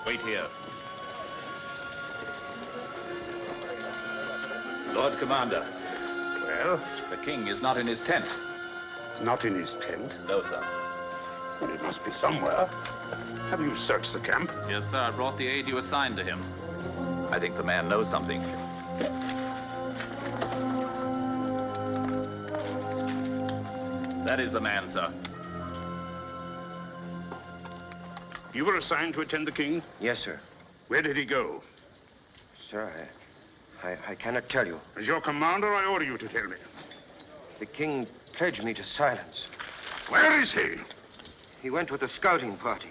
Wait here. Lord Commander. Well? The king is not in his tent. Not in his tent? No, sir. Well, it must be somewhere. Have you searched the camp? Yes, sir. I brought the aid you assigned to him. I think the man knows something. That is the man, sir. You were assigned to attend the king? Yes, sir. Where did he go? Sir, I cannot tell you. As your commander, I order you to tell me. The king pledged me to silence. Where is he? He went with a scouting party.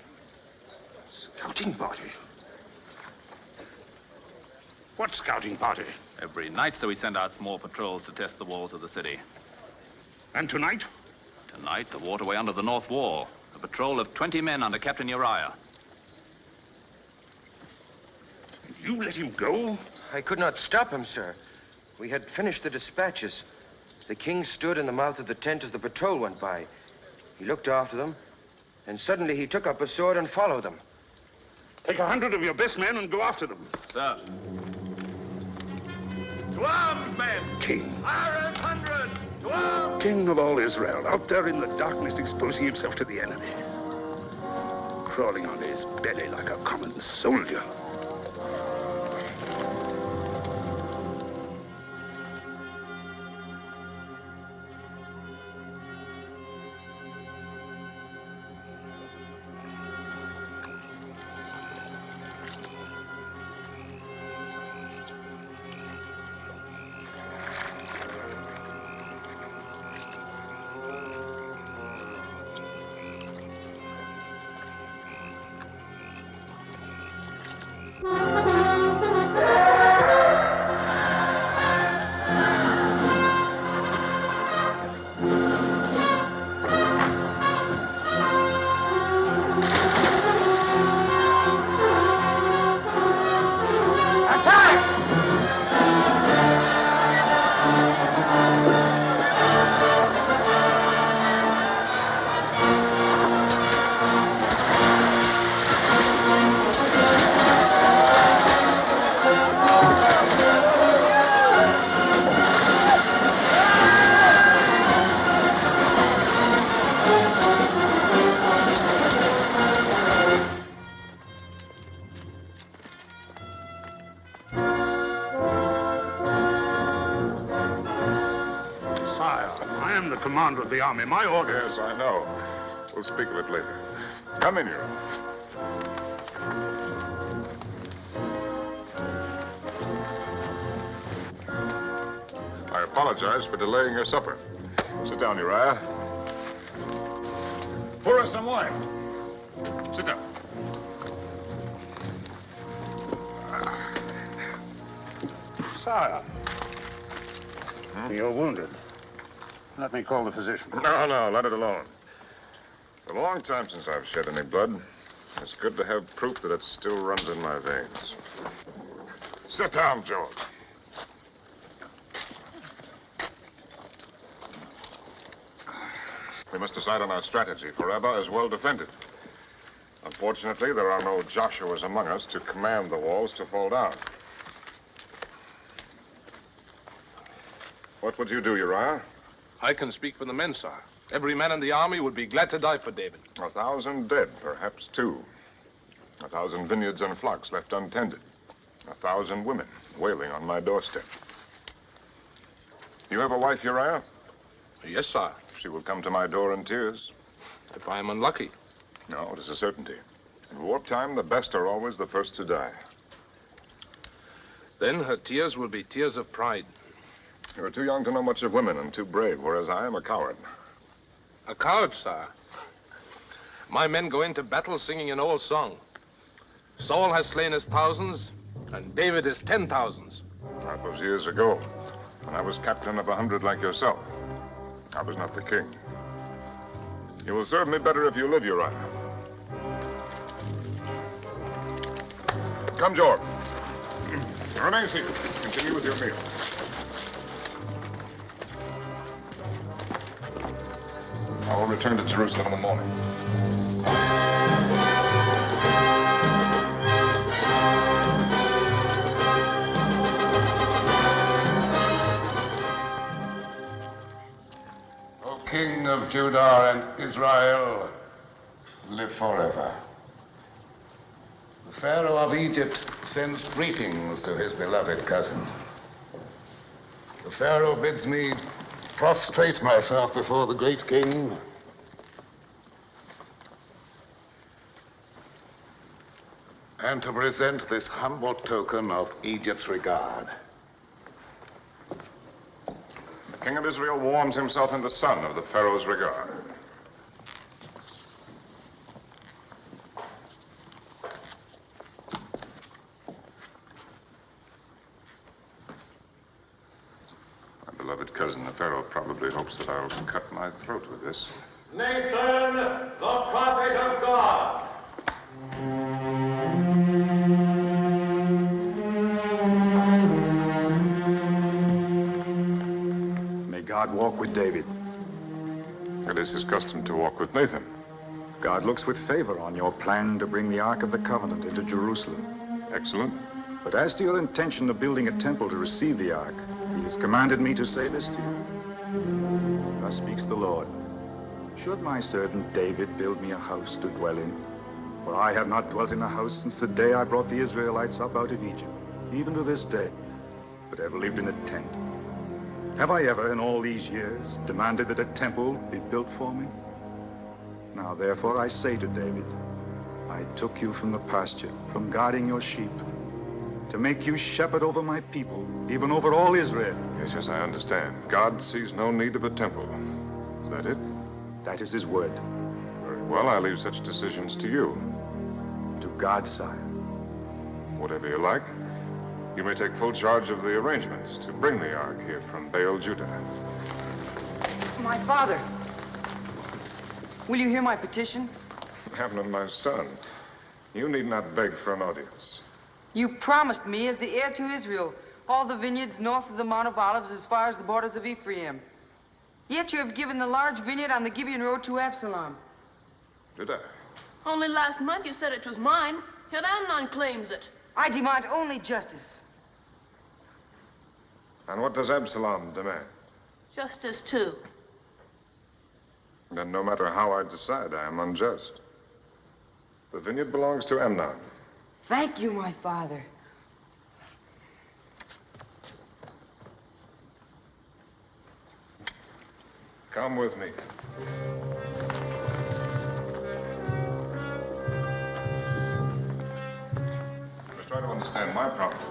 Scouting party? What scouting party? Every night, so we send out small patrols to test the walls of the city. And tonight? Tonight, the waterway under the north wall. A patrol of 20 men under Captain Uriah. You let him go? I could not stop him, sir. We had finished the dispatches. The king stood in the mouth of the tent as the patrol went by. He looked after them, and suddenly he took up a sword and followed them. Take 100 of your best men and go after them. Sir. To arms, men! King. Iron 100! To arms! King of all Israel, out there in the darkness exposing himself to the enemy. Crawling on his belly like a common soldier. Commander of the army. My order. Yes, I know. We'll speak of it later. Come in, Your I apologize for delaying your supper. Sit down, Uriah. Pour us some wine. Sit down. Sire. You're wounded. Let me call the physician. No, let it alone. It's a long time since I've shed any blood. It's good to have proof that it still runs in my veins. Sit down, George. We must decide on our strategy, for Rabbah is well defended. Unfortunately, there are no Joshuas among us to command the walls to fall down. What would you do, Uriah? I can speak for the men, sir. Every man in the army would be glad to die for David. 1,000 dead, perhaps 2. 1,000 vineyards and flocks left untended. 1,000 women wailing on my doorstep. You have a wife, Uriah? Yes, sir. She will come to my door in tears. If I am unlucky. No, it is a certainty. In wartime, the best are always the first to die. Then her tears will be tears of pride. You are too young to know much of women and too brave, whereas I am a coward. A coward, sir? My men go into battle singing an old song. Saul has slain his thousands, and David his 10,000s. That was years ago, when I was captain of 100 like yourself. I was not the king. You will serve me better if you live, Uriah. Come, George. Remain seated. Continue with your meal. I will return to Jerusalem in the morning. Judah and Israel live forever. The Pharaoh of Egypt sends greetings to his beloved cousin. The Pharaoh bids me prostrate myself before the great king and to present this humble token of Egypt's regard. The king of Israel warms himself in the sun of the Pharaoh's regard. My beloved cousin, the Pharaoh, probably hopes that I'll cut my throat with this. Nathan, the prophet of God. May God walk with David. It is his custom to walk with Nathan. God looks with favor on your plan to bring the Ark of the Covenant into Jerusalem. Excellent. But as to your intention of building a temple to receive the Ark, he has commanded me to say this to you. Thus speaks the Lord. Should my servant David build me a house to dwell in? For I have not dwelt in a house since the day I brought the Israelites up out of Egypt, even to this day, but ever lived in a tent. Have I ever, in all these years, demanded that a temple be built for me? Now, therefore, I say to David, I took you from the pasture, from guarding your sheep, to make you shepherd over my people, even over all Israel. Yes, I understand. God sees no need of a temple. Is that it? That is his word. Very well, I leave such decisions to you. To God, sire. Whatever you like. You may take full charge of the arrangements to bring the Ark here from Baal, Judah. My father, will you hear my petition? Amnon, my son, you need not beg for an audience. You promised me as the heir to Israel all the vineyards north of the Mount of Olives as far as the borders of Ephraim. Yet you have given the large vineyard on the Gibeon Road to Absalom. Did I? Only last month you said it was mine, yet Amnon claims it. I demand only justice. And what does Absalom demand? Justice, too. Then no matter how I decide, I am unjust. The vineyard belongs to Amnon. Thank you, my father. Come with me. Let's try to understand my problem.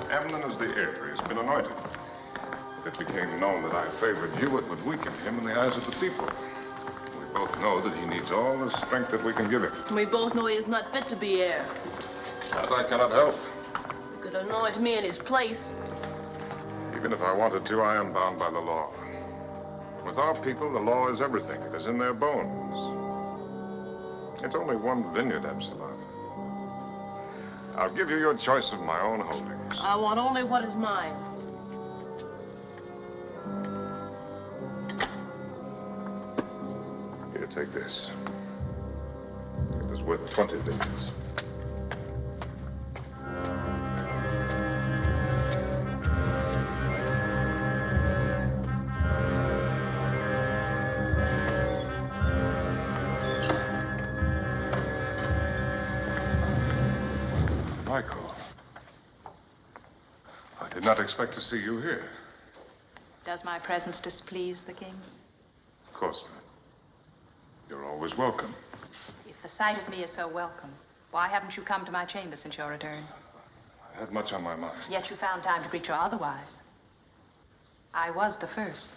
Amnon is the heir. He has been anointed. If it became known that I favored you, it would weaken him in the eyes of the people. We both know that he needs all the strength that we can give him. We both know he is not fit to be heir. That I cannot help. You could anoint me in his place. Even if I wanted to, I am bound by the law. With our people, the law is everything. It is in their bones. It's only one vineyard, Absalom. I'll give you your choice of my own holdings. I want only what is mine. Here, take this. It is worth 20 vineyards. Michael, I did not expect to see you here. Does my presence displease the king? Of course not. You're always welcome. If the sight of me is so welcome, why haven't you come to my chamber since your return? I had much on my mind. Yet you found time to greet your other wives. I was the first.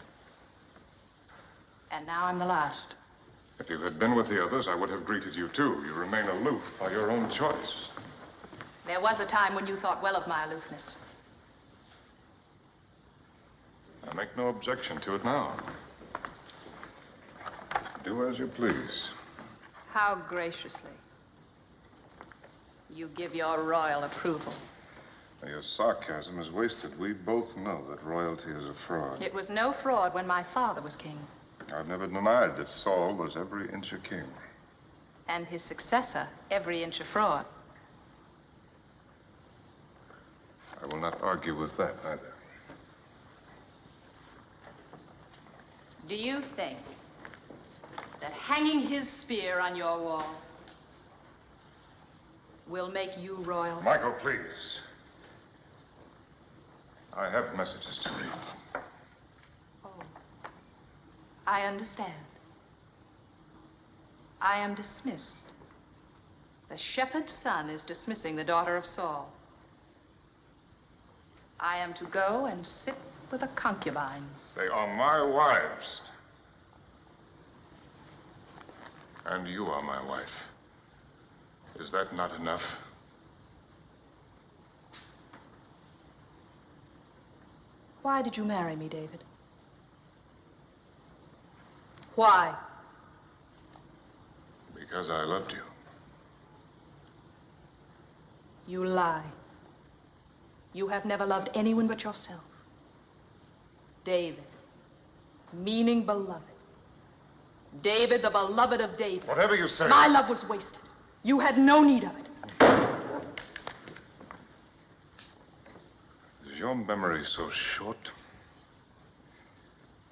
And now I'm the last. If you had been with the others, I would have greeted you too. You remain aloof by your own choice. There was a time when you thought well of my aloofness. I make no objection to it now. Do as you please. How graciously. You give your royal approval. Your sarcasm is wasted. We both know that royalty is a fraud. It was no fraud when my father was king. I've never denied that Saul was every inch a king. And his successor, every inch a fraud. I will not argue with that either. Do you think that hanging his spear on your wall will make you royal? Michael, please. I have messages to read. Oh, I understand. I am dismissed. The shepherd's son is dismissing the daughter of Saul. I am to go and sit with the concubines. They are my wives. And you are my wife. Is that not enough? Why did you marry me, David? Why? Because I loved you. You lie. You have never loved anyone but yourself. David, meaning beloved. David, the beloved of David. Whatever you say. My love was wasted. You had no need of it. Is your memory so short?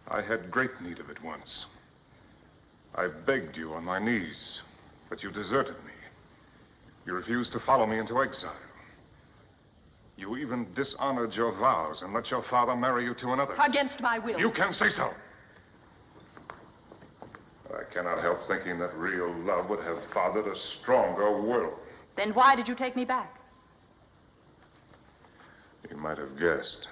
I had great need of it once. I begged you on my knees, but you deserted me. You refused to follow me into exile. You even dishonored your vows and let your father marry you to another. Against my will. You can say so. But I cannot help thinking that real love would have fathered a stronger will. Then why did you take me back? You might have guessed.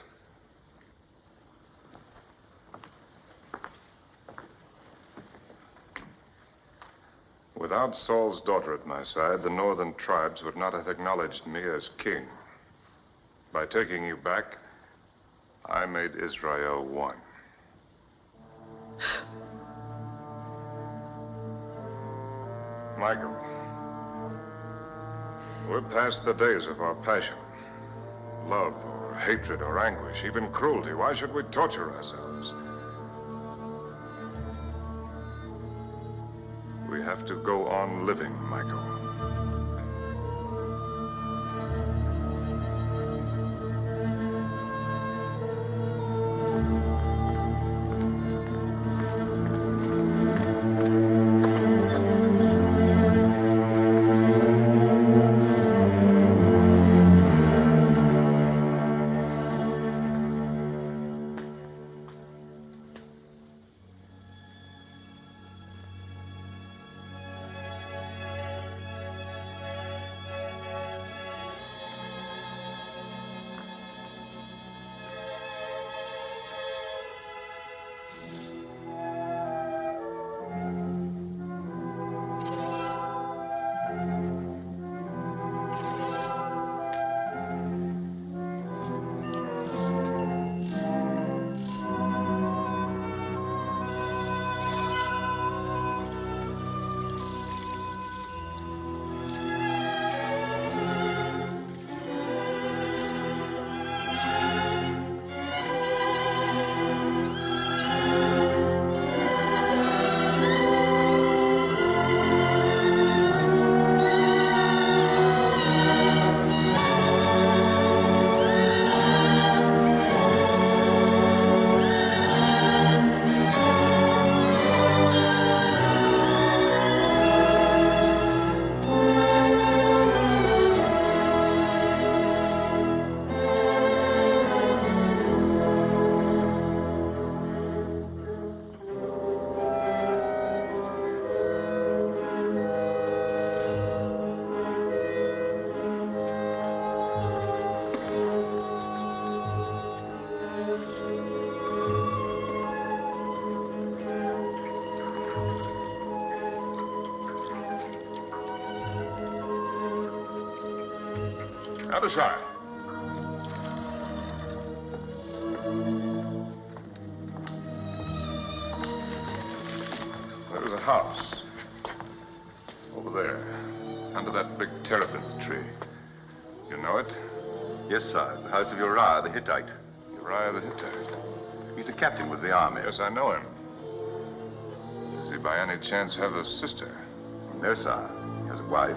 Without Saul's daughter at my side, the northern tribes would not have acknowledged me as king. By taking you back, I made Israel one. Michael, we're past the days of our passion. Love or hatred or anguish, even cruelty. Why should we torture ourselves? We have to go on living, Michael. Other side. There's a house. Over there. Under that big terebinth tree. You know it? Yes, sir. The house of Uriah the Hittite. Uriah the Hittite. He's a captain with the army. Yes, I know him. Does he by any chance have a sister? No, sir. He has a wife.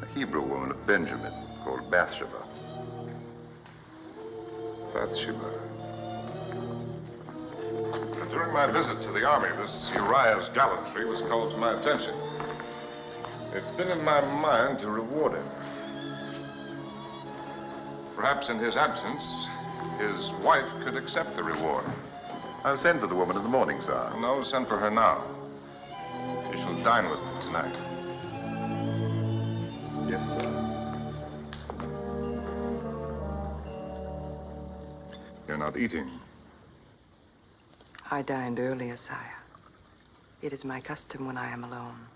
A Hebrew woman of Benjamin called Bathsheba. Bathsheba. During my visit to the army, this Uriah's gallantry was called to my attention. It's been in my mind to reward him. Perhaps in his absence, his wife could accept the reward. I'll send for the woman in the morning, sir. No, send for her now. She shall dine with me tonight. Yes, sir. You're not eating. I dined earlier, sire. It is my custom when I am alone.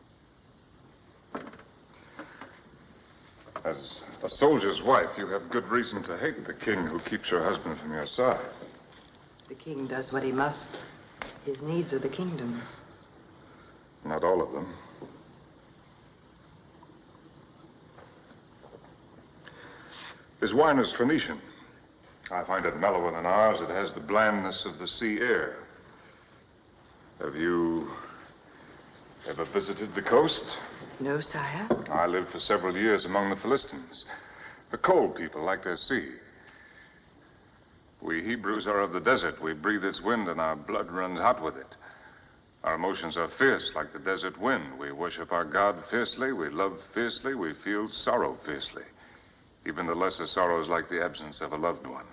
As a soldier's wife, you have good reason to hate the king who keeps your husband from your side. The king does what he must. His needs are the kingdom's. Not all of them. This wine is Phoenician. I find it mellower than ours. It has the blandness of the sea air. Have you ever visited the coast? No, sire. I lived for several years among the Philistines. The cold people like their sea. We Hebrews are of the desert. We breathe its wind and our blood runs hot with it. Our emotions are fierce like the desert wind. We worship our God fiercely. We love fiercely. We feel sorrow fiercely. Even the lesser sorrows like the absence of a loved one.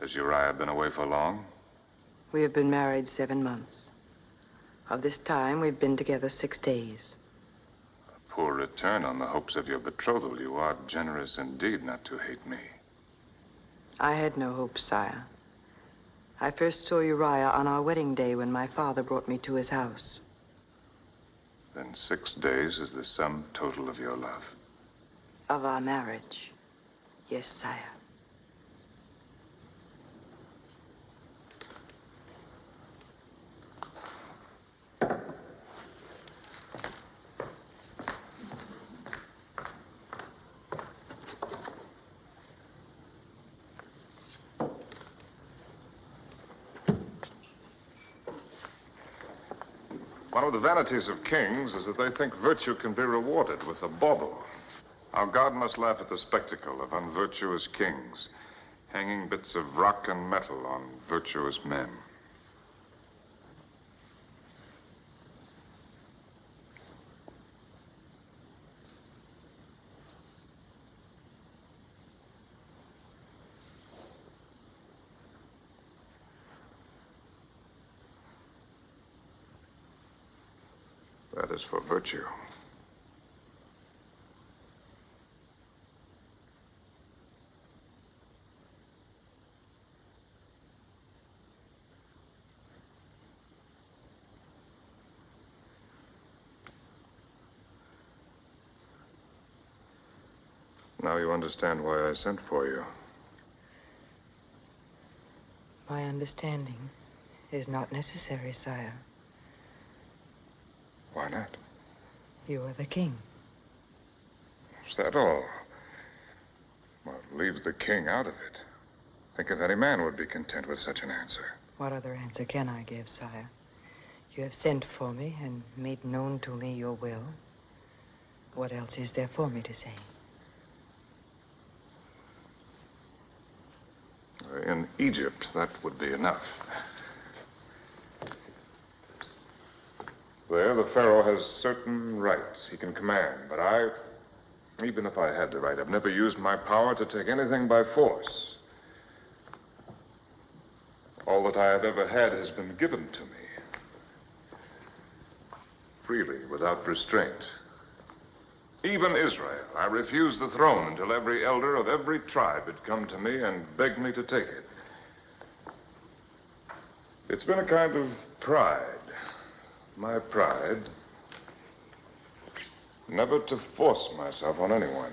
Has Uriah been away for long? We have been married 7 months. Of this time, we've been together 6 days. A poor return on the hopes of your betrothal. You are generous indeed not to hate me. I had no hopes, sire. I first saw Uriah on our wedding day when my father brought me to his house. Then 6 days is the sum total of your love. Of our marriage. Yes, sire. One of the vanities of kings is that they think virtue can be rewarded with a bauble. Our God must laugh at the spectacle of unvirtuous kings, hanging bits of rock and metal on virtuous men. That is for virtue. Now you understand why I sent for you. My understanding is not necessary, sire. Why not? You are the king. Is that all? Well, leave the king out of it. Think if any man would be content with such an answer. What other answer can I give, sire? You have sent for me and made known to me your will. What else is there for me to say? In Egypt, that would be enough. There, the pharaoh has certain rights he can command, but even if I had the right, I've never used my power to take anything by force. All that I have ever had has been given to me. Freely, without restraint. Even Israel, I refused the throne until every elder of every tribe had come to me and begged me to take it. It's been a kind of pride. My pride, never to force myself on anyone.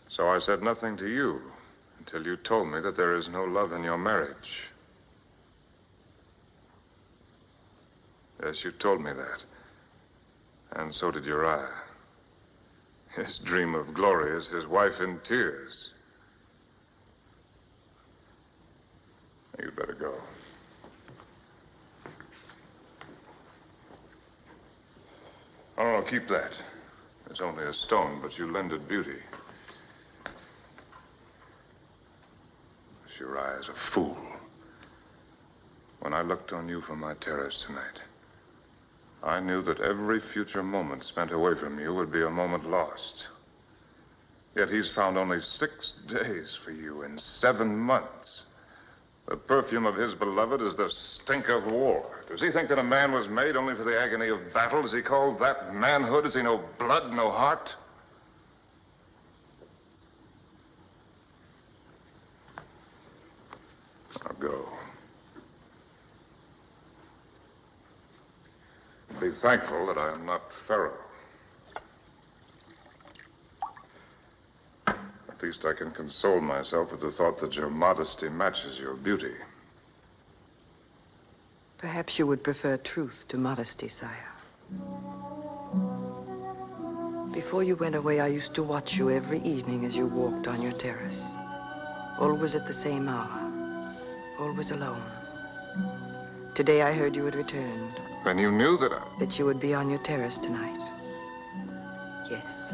So I said nothing to you until you told me that there is no love in your marriage. Yes, you told me that. And so did Uriah. His dream of glory is his wife in tears. You'd better go. Oh, no, keep that. It's only a stone, but you lend it beauty. Uriah is a fool. When I looked on you from my terrace tonight, I knew that every future moment spent away from you would be a moment lost. Yet he's found only 6 days for you in 7 months. The perfume of his beloved is the stink of war. Does he think that a man was made only for the agony of battle? Does he call that manhood? Has he no blood, no heart? Now go. Be thankful that I am not Pharaoh. At least I can console myself with the thought that your modesty matches your beauty. Perhaps you would prefer truth to modesty, sire. Before you went away, I used to watch you every evening as you walked on your terrace. Always at the same hour. Always alone. Today I heard you had returned. Then you knew that That you would be on your terrace tonight. Yes.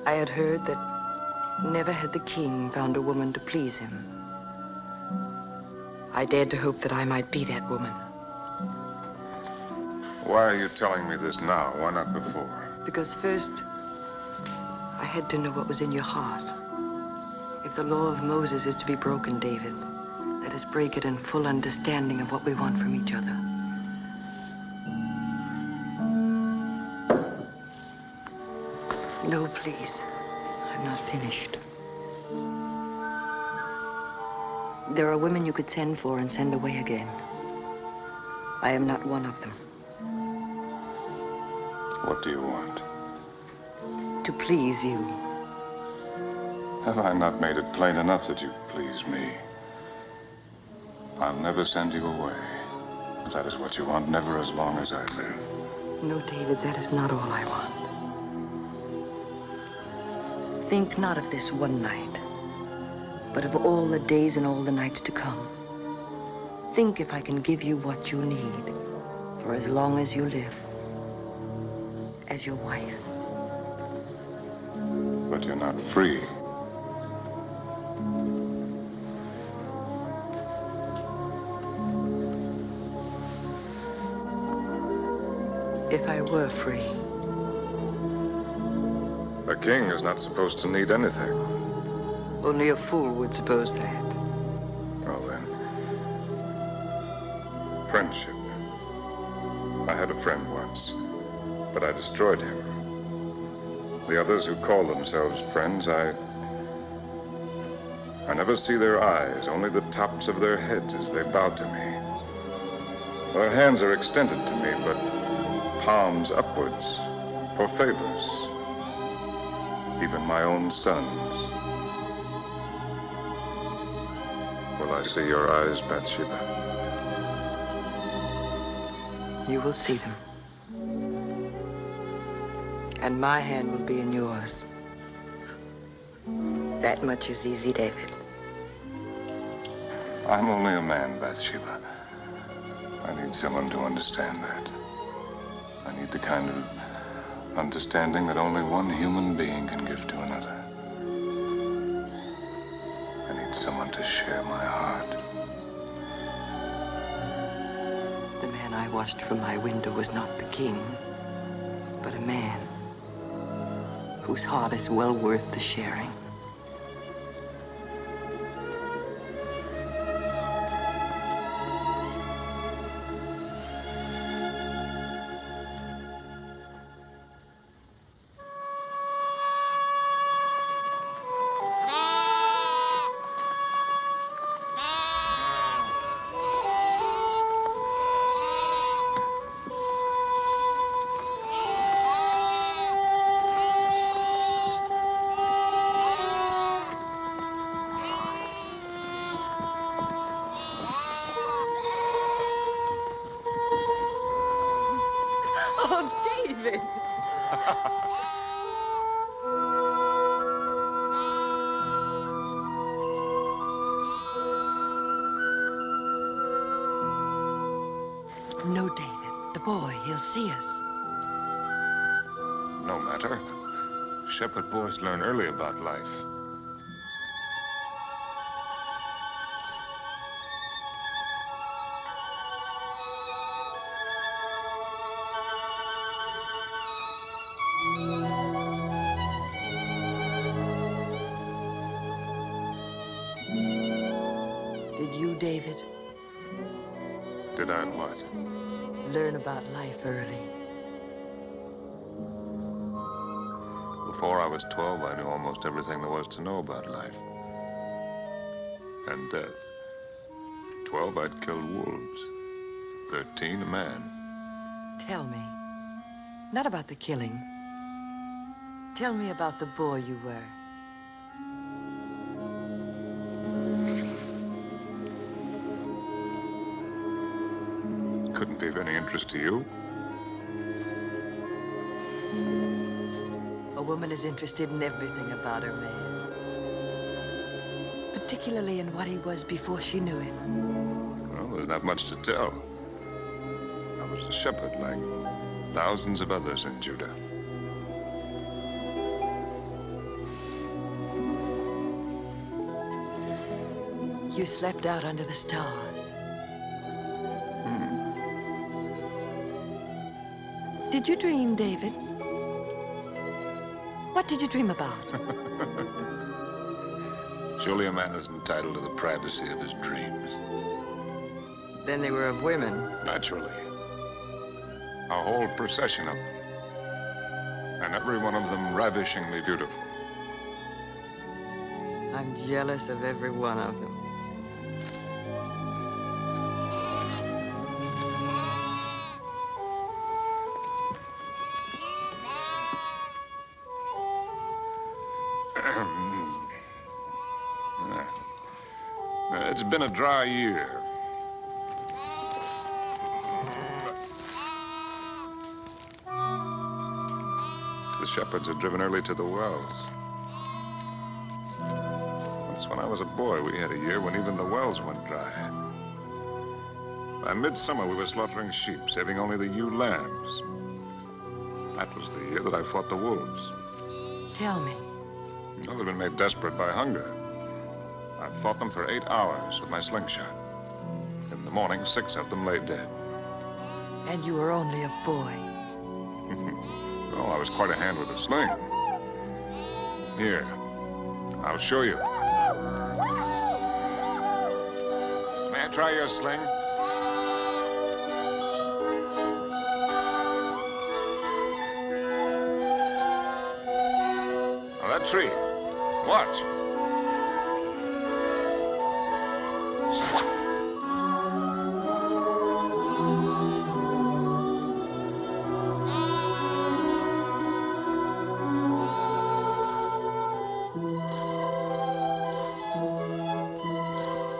I had heard that never had the king found a woman to please him. I dared to hope that I might be that woman. Why are you telling me this now? Why not before? Because first, I had to know what was in your heart. If the law of Moses is to be broken, David, let us break it in full understanding of what we want from each other. No, please. I'm not finished. There are women you could send for and send away again. I am not one of them. What do you want? To please you. Have I not made it plain enough that you please me? I'll never send you away. If that is what you want, never as long as I live. No, David, that is not all I want. Think not of this one night, but of all the days and all the nights to come. Think if I can give you what you need for as long as you live, as your wife. But you're not free. If I were free. The king is not supposed to need anything. Only a fool would suppose that. Oh, then. Friendship. I had a friend once, but I destroyed him. The others who call themselves friends, I never see their eyes, only the tops of their heads as they bow to me. Their hands are extended to me, but palms upwards for favors. Even my own sons. Will I see your eyes, Bathsheba? You will see them. And my hand will be in yours. That much is easy, David. I'm only a man, Bathsheba. I need someone to understand that. I need the kind of understanding that only one human being can give to another. I need someone to share my heart. The man I watched from my window was not the king, but a man whose heart is well worth the sharing. Oh, David! No, David. The boy, he'll see us. No matter. Shepherd boys learn early about life. David. Did I what? Learn about life early. Before I was 12, I knew almost everything there was to know about life. And death. 12, I'd killed wolves. 13, a man. Tell me. Not about the killing. Tell me about the boy you were. Couldn't be of any interest to you. A woman is interested in everything about her man. Particularly in what he was before she knew him. Well, there's not much to tell. I was a shepherd like thousands of others in Judah. You slept out under the stars. Did you dream, David? What did you dream about? Surely a man is entitled to the privacy of his dreams. Then they were of women. Naturally. A whole procession of them. And every one of them ravishingly beautiful. I'm jealous of every one of them. It's been a dry year. The shepherds are driven early to the wells. Once when I was a boy, we had a year when even the wells went dry. By midsummer, we were slaughtering sheep, saving only the ewe lambs. That was the year that I fought the wolves. Tell me. I've been made desperate by hunger. I fought them for 8 hours with my slingshot. In the morning, 6 of them lay dead. And you were only a boy. Oh, I was quite a hand with a sling. Here, I'll show you. May I try your sling? Now, that tree. Watch.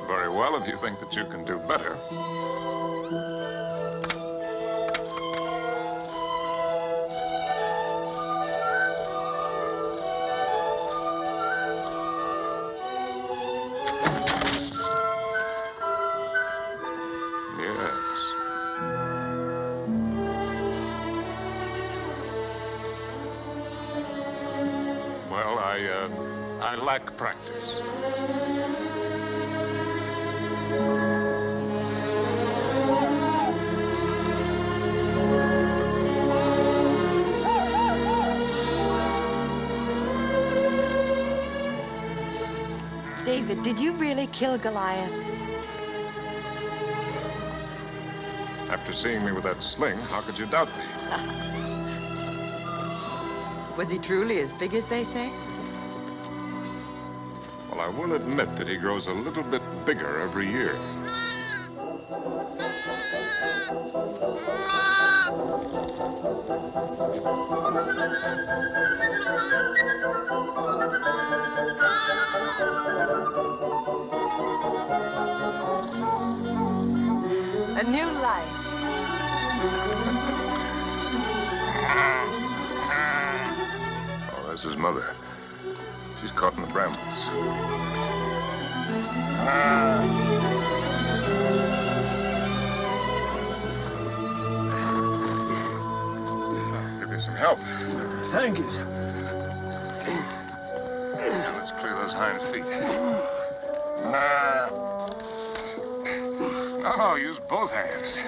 Very well, if you think that you can do better. Well, I lack practice. David, did you really kill Goliath? After seeing me with that sling, how could you doubt me? Was he truly as big as they say? Well, I will admit that he grows a little bit bigger every year. A new life. Oh, there's his mother. She's caught in the brambles. I'll give you some help. Thank you. Now, let's clear those hind feet. No, use both hands.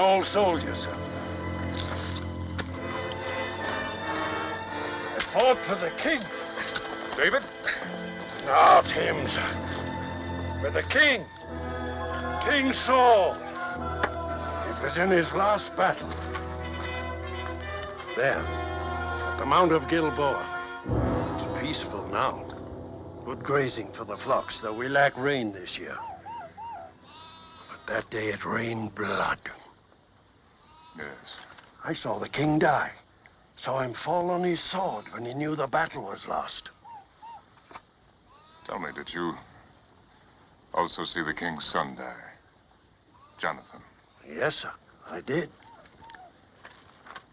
old soldier, sir. I fought for the king. David? Not him, sir. For the king. King Saul. It was in his last battle. There, at the Mount of Gilboa. It's peaceful now. Good grazing for the flocks, though we lack rain this year. But that day it rained blood. Yes. I saw the king die. Saw him fall on his sword when he knew the battle was lost. Tell me, did you also see the king's son die? Jonathan. Yes, sir, I did.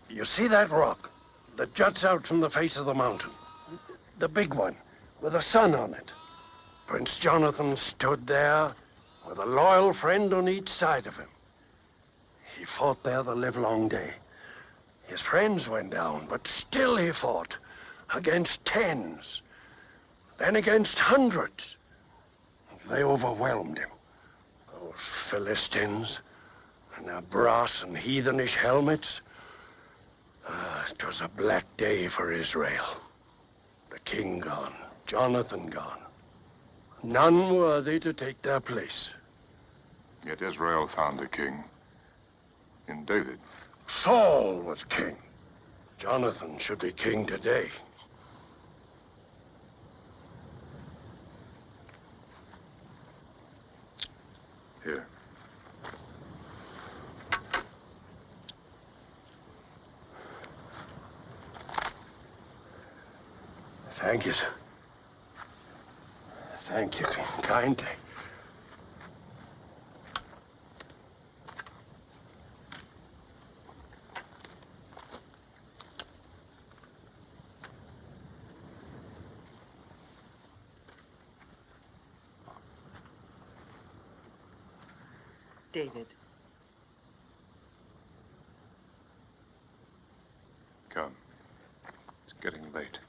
You see that rock that juts out from the face of the mountain? The big one, with a sun on it. Prince Jonathan stood there with a loyal friend on each side of him. He fought there the livelong day. His friends went down, but still he fought against tens, then against hundreds. They overwhelmed him. Those Philistines and their brass and heathenish helmets. It was a black day for Israel. The king gone, Jonathan gone. None worthy to take their place. Yet Israel found a king in David. Saul was king. Jonathan should be king today. Here. Thank you, sir. Thank you kindly. David. Come. It's getting late.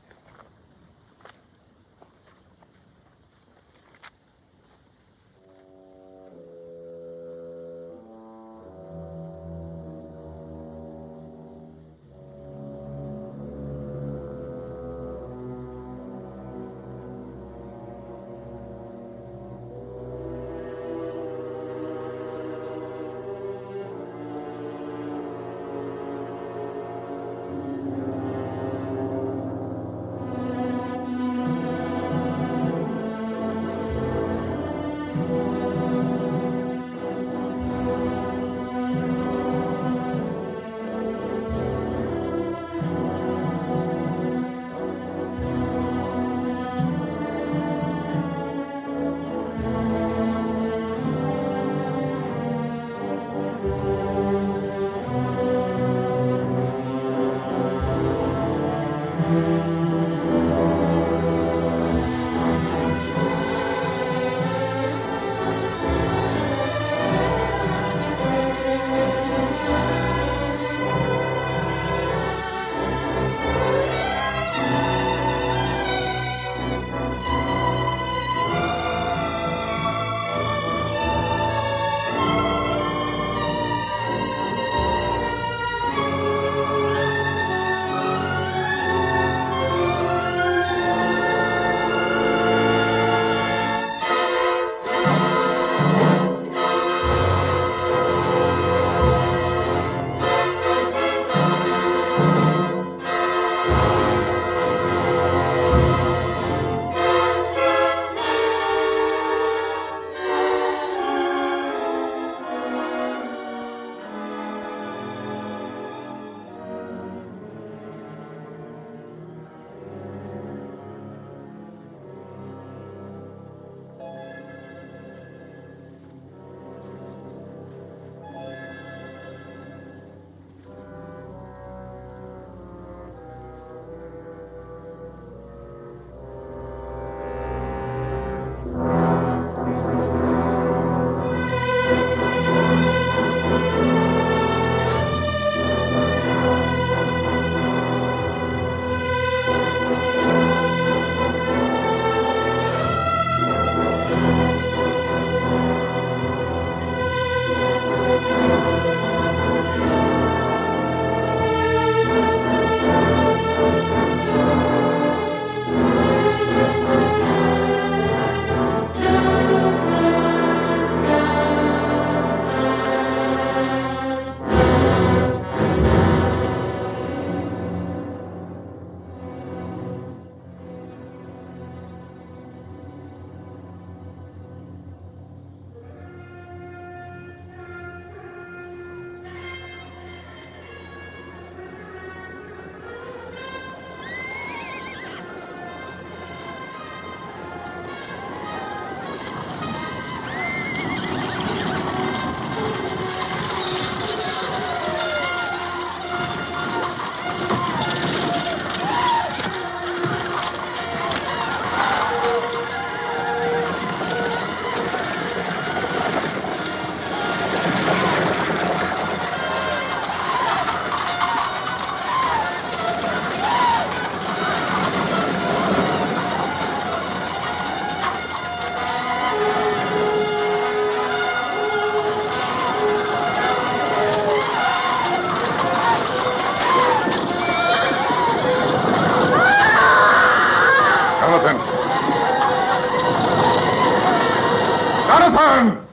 Nathan!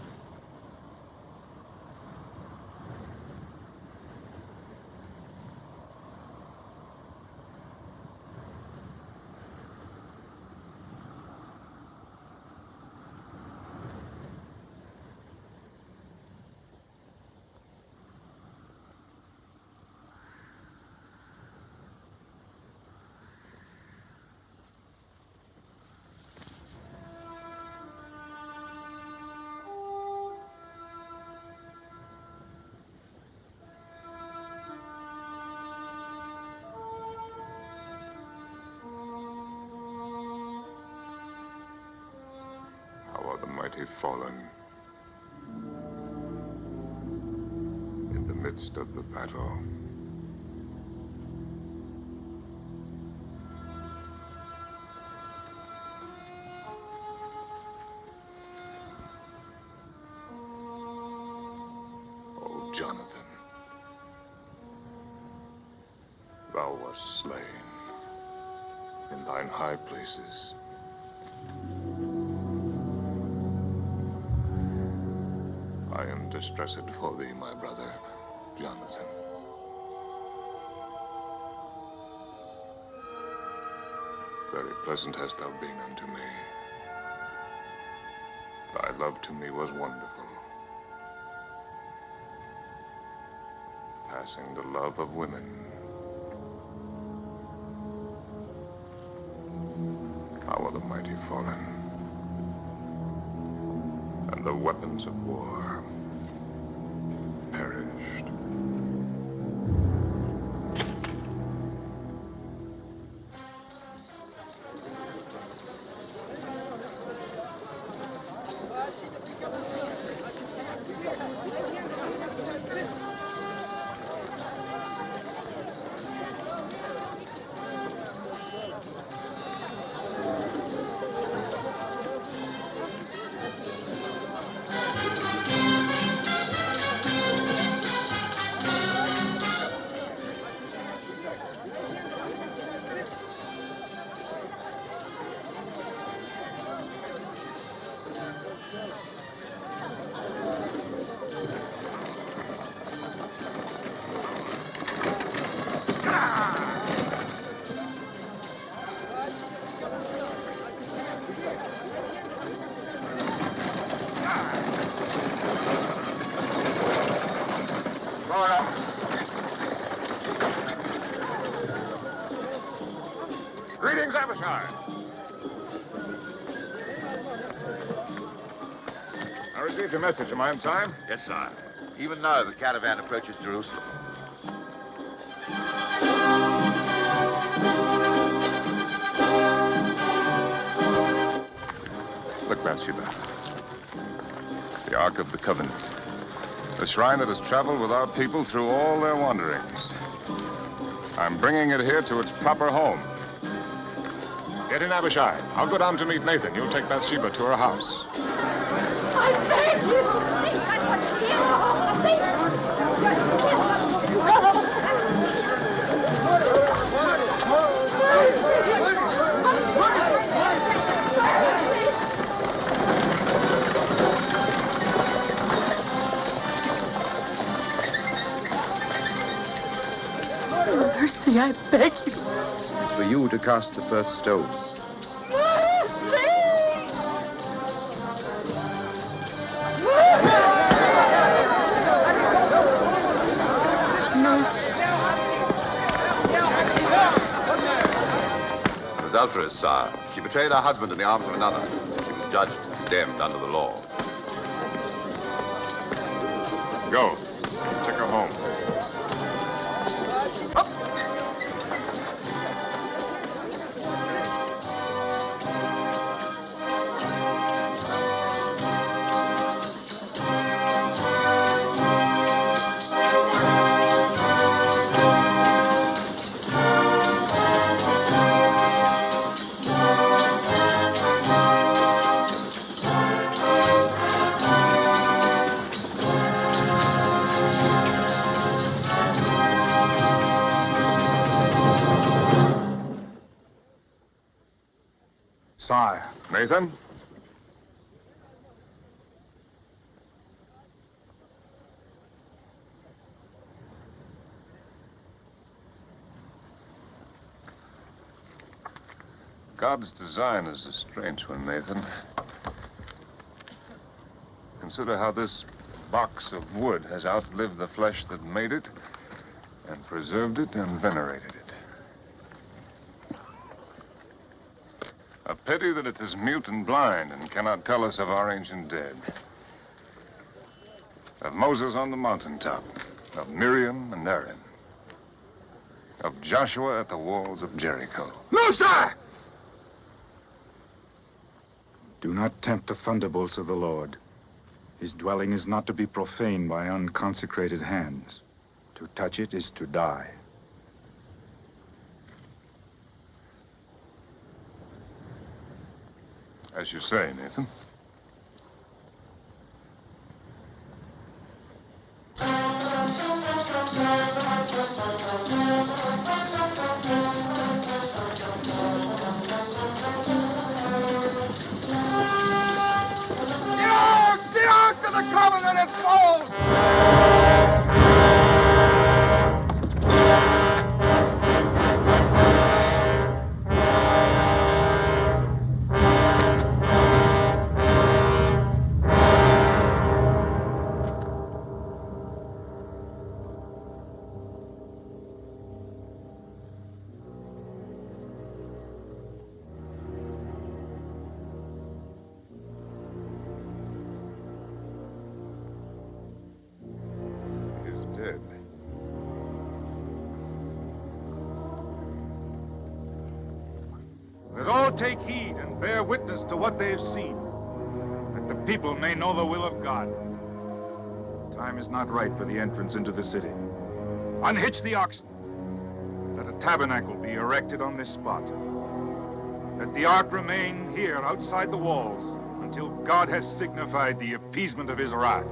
How are the mighty fallen in the midst of the battle? Oh, Jonathan, thou wast slain in thine high places. I am distressed for thee, my brother, Jonathan. Very pleasant hast thou been unto me. Thy love to me was wonderful, passing the love of women. How are the mighty fallen, and the weapons of war perished. Greetings, Abishai. I received your message. Am I in time? Yes, sir. Even now, the caravan approaches Jerusalem. Look, Bathsheba. The Ark of the Covenant. The shrine that has traveled with our people through all their wanderings. I'm bringing it here to its proper home. Get in, Abishai. I'll go down to meet Nathan. You'll take Bathsheba to her house. I beg you! Mercy, I beg you. It's for you to cast the first stone. Adulteress, sire. She betrayed her husband in the arms of another. She was judged and condemned under the law. Go. Take her home. Sire. Nathan? God's design is a strange one, Nathan. Consider how this box of wood has outlived the flesh that made it, and preserved it and venerated it. A pity that it is mute and blind and cannot tell us of our ancient dead. Of Moses on the mountaintop, of Miriam and Aaron, of Joshua at the walls of Jericho. No, sir! Do not tempt the thunderbolts of the Lord. His dwelling is not to be profaned by unconsecrated hands. To touch it is to die. As you say, Nathan. The Ark of the Covenant at falls! Dead. Let all take heed and bear witness to what they have seen, that the people may know the will of God. The time is not right for the entrance into the city. Unhitch the oxen. Let a tabernacle be erected on this spot. Let the ark remain here outside the walls until God has signified the appeasement of his wrath.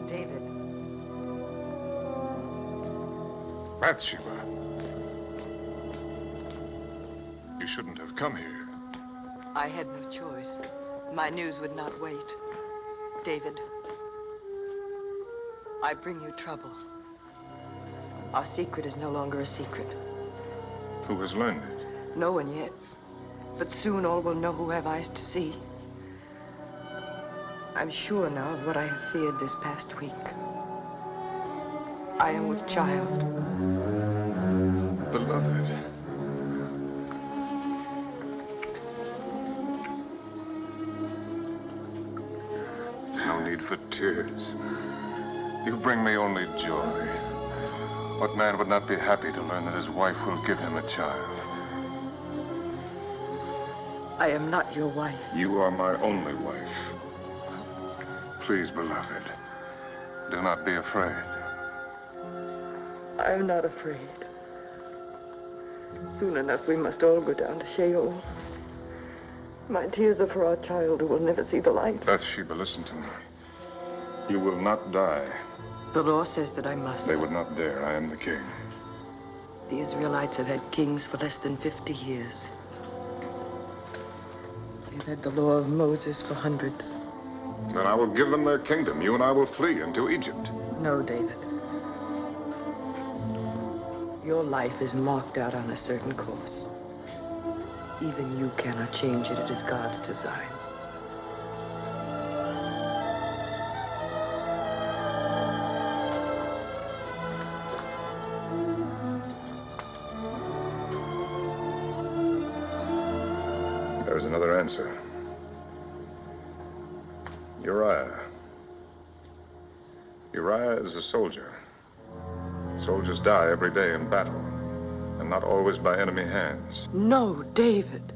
David. Bathsheba. You shouldn't have come here. I had no choice. My news would not wait. David, I bring you trouble. Our secret is no longer a secret. Who has learned it? No one yet. But soon all will know who have eyes to see. I'm sure now of what I have feared this past week. I am with child. Beloved. No need for tears. You bring me only joy. What man would not be happy to learn that his wife will give him a child? I am not your wife. You are my only wife. Please, beloved, do not be afraid. I'm not afraid. Soon enough, we must all go down to Sheol. My tears are for our child who will never see the light. Bathsheba, listen to me. You will not die. The law says that I must. They would not dare. I am the king. The Israelites have had kings for less than 50 years. They've had the law of Moses for hundreds. Then I will give them their kingdom. You and I will flee into Egypt. No, David. Your life is marked out on a certain course. Even you cannot change it. It is God's design. There's another answer. Uriah. Uriah is a soldier. Soldiers die every day in battle, and not always by enemy hands. No, David.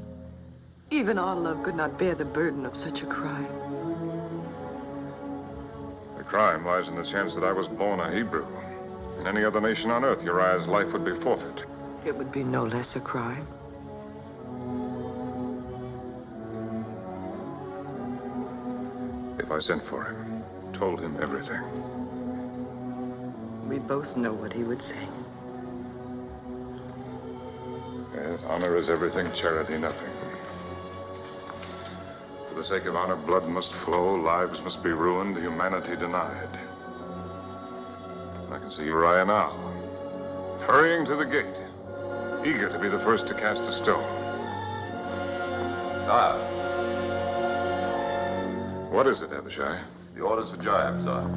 Even our love could not bear the burden of such a crime. The crime lies in the chance that I was born a Hebrew. In any other nation on earth, Uriah's life would be forfeit. It would be no less a crime. If I sent for him, told him everything. We both know what he would say. Yes, honor is everything, charity nothing. For the sake of honor, blood must flow, lives must be ruined, humanity denied. I can see Uriah now, hurrying to the gate, eager to be the first to cast a stone. Sire. What is it, Abishai? The orders for Joab, sire.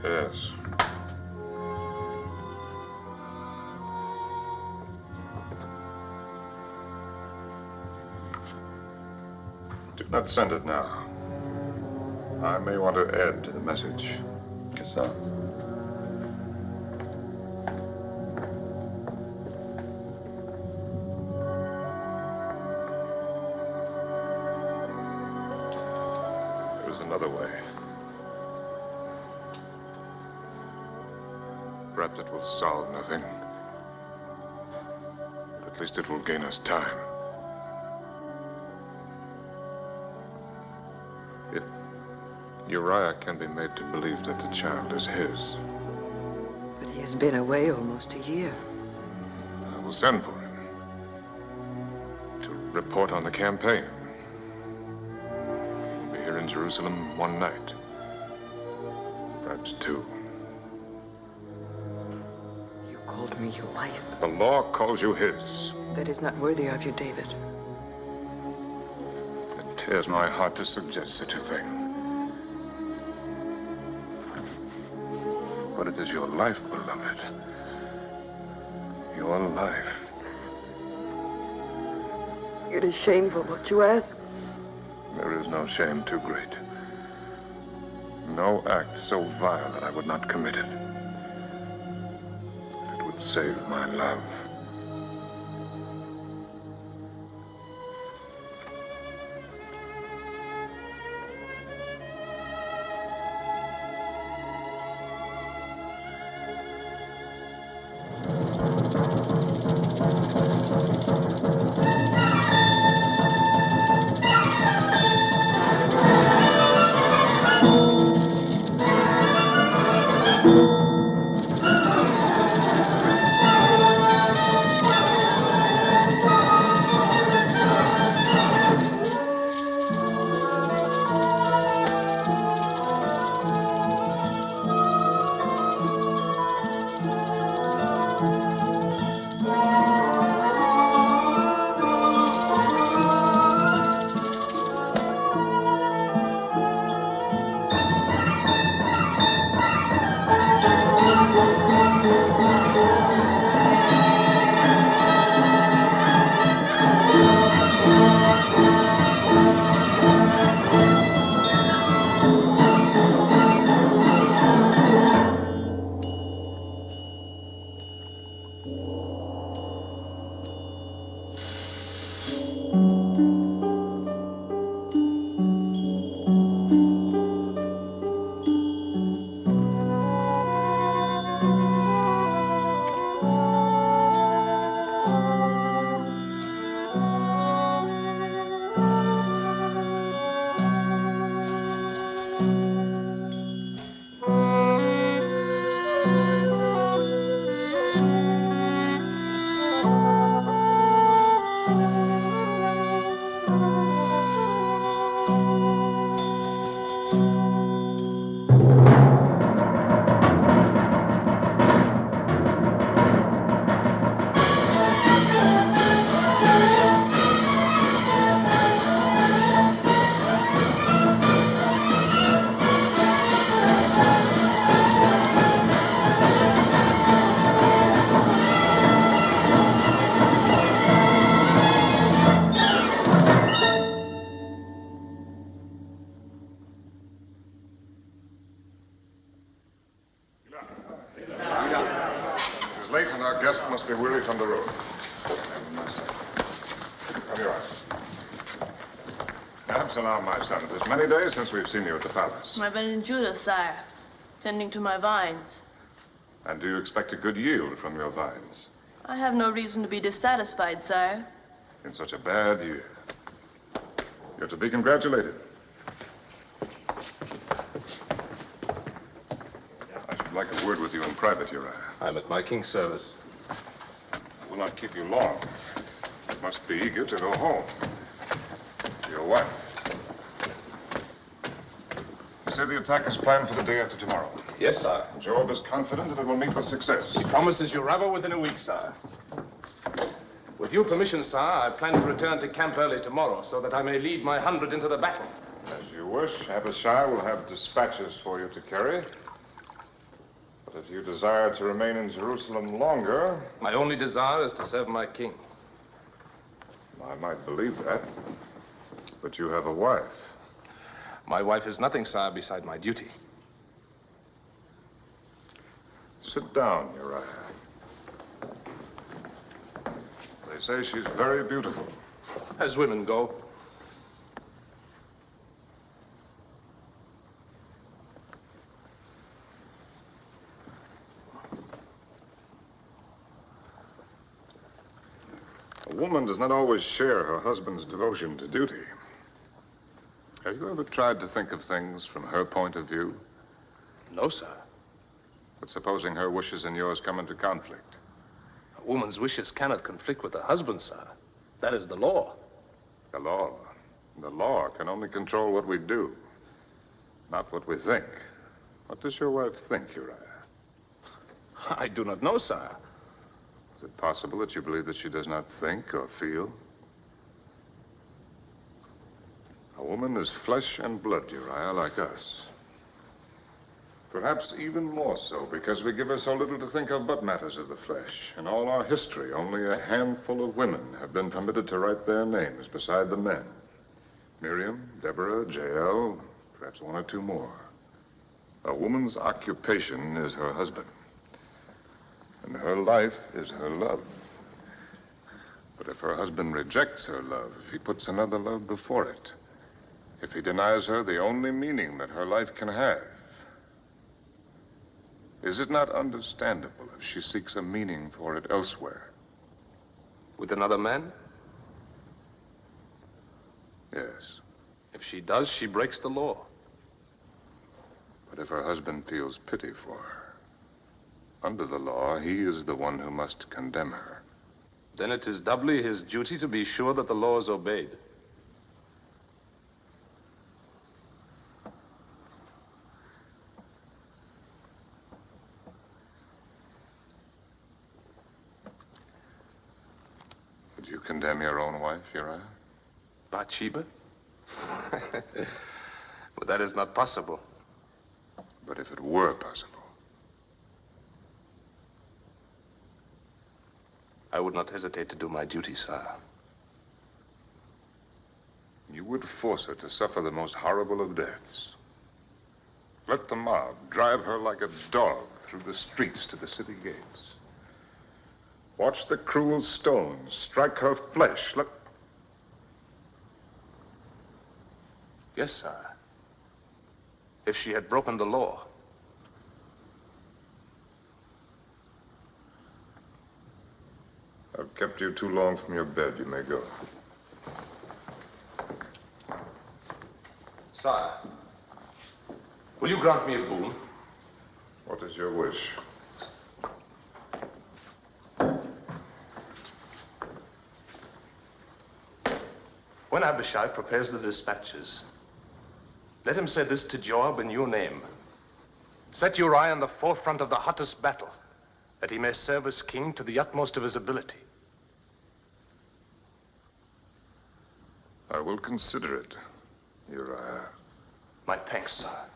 Yes. Do not send it now. I may want to add to the message. Yes, sir. There's another way. Perhaps it will solve nothing. But at least it will gain us time. If Uriah can be made to believe that the child is his, But he has been away almost a year. I will send for him to report on the campaign. He'll be here in Jerusalem one night, perhaps two. Called me your wife. The law calls you his. That is not worthy of you, David. It tears my heart to suggest such a thing. But it is your life, beloved. Your life. It is shameful what you ask. There is no shame too great. No act so vile that I would not commit it. Save my love. be weary from the road. Come here. Absalom, my son, it is many days since we've seen you at the palace. I've been in Judah, sire, tending to my vines. And do you expect a good yield from your vines? I have no reason to be dissatisfied, sire. In such a bad year. You're to be congratulated. I should like a word with you in private, Uriah. I'm at my king's service. I will not keep you long. You must be eager to go home. To your wife. You say the attack is planned for the day after tomorrow. Yes, sire. Joab is confident that it will meet with success. He promises you rubber within a week, sire. With your permission, sire, I plan to return to camp early tomorrow so that I may lead my 100 into the battle. As you wish. Abishai will have dispatches for you to carry. But if you desire to remain in Jerusalem longer... My only desire is to serve my king. I might believe that. But you have a wife. My wife is nothing, sire, beside my duty. Sit down, Uriah. They say she's very beautiful. As women go. A woman does not always share her husband's devotion to duty. Have you ever tried to think of things from her point of view? No, sir. But supposing her wishes and yours come into conflict? A woman's wishes cannot conflict with her husband, sir. That is the law. The law? The law can only control what we do, not what we think. What does your wife think, Uriah? I do not know, sir. Is it possible that you believe that she does not think or feel? A woman is flesh and blood, Uriah, like us. Perhaps even more so, because we give her so little to think of but matters of the flesh. In all our history, only a handful of women have been permitted to write their names beside the men. Miriam, Deborah, Jael, perhaps one or two more. A woman's occupation is her husband. And her life is her love. But if her husband rejects her love, if he puts another love before it, if he denies her the only meaning that her life can have, is it not understandable if she seeks a meaning for it elsewhere? With another man? Yes. If she does, she breaks the law. But if her husband feels pity for her, under the law, he is the one who must condemn her. Then it is doubly his duty to be sure that the law is obeyed. Would you condemn your own wife, Uriah? Bathsheba? But that is not possible. But if it were possible? I would not hesitate to do my duty, sire. You would force her to suffer the most horrible of deaths. Let the mob drive her like a dog through the streets to the city gates. Watch the cruel stones strike her flesh. Yes, sire. If she had broken the law. I've kept you too long from your bed. You may go. Sire, will you grant me a boon? What is your wish? When Abishai prepares the dispatches, let him say this to Joab in your name. Set Uriah in the forefront of the hottest battle, that he may serve as king to the utmost of his ability. I will consider it, Uriah. My thanks, sire.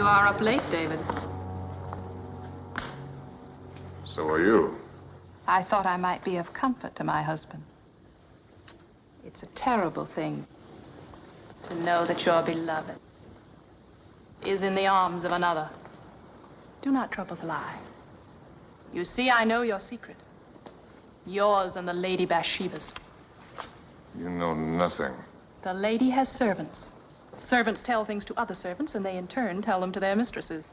You are up late, David. So are you. I thought I might be of comfort to my husband. It's a terrible thing to know that your beloved is in the arms of another. Do not trouble to lie. You see, I know your secret. Yours and the Lady Bathsheba's. You know nothing. The lady has servants. Servants tell things to other servants, and they in turn tell them to their mistresses.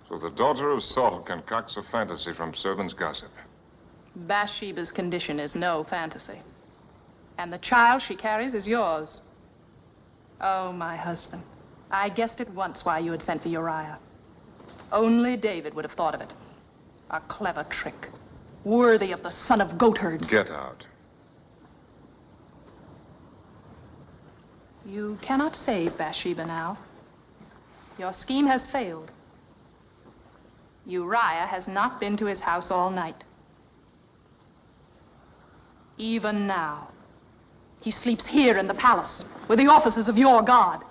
So the daughter of Saul concocts a fantasy from servants' gossip. Bathsheba's condition is no fantasy. And the child she carries is yours. Oh, my husband. I guessed at once why you had sent for Uriah. Only David would have thought of it. A clever trick, worthy of the son of goatherds. Get out. You cannot save Bathsheba now. Your scheme has failed. Uriah has not been to his house all night. Even now, he sleeps here in the palace with the officers of your God.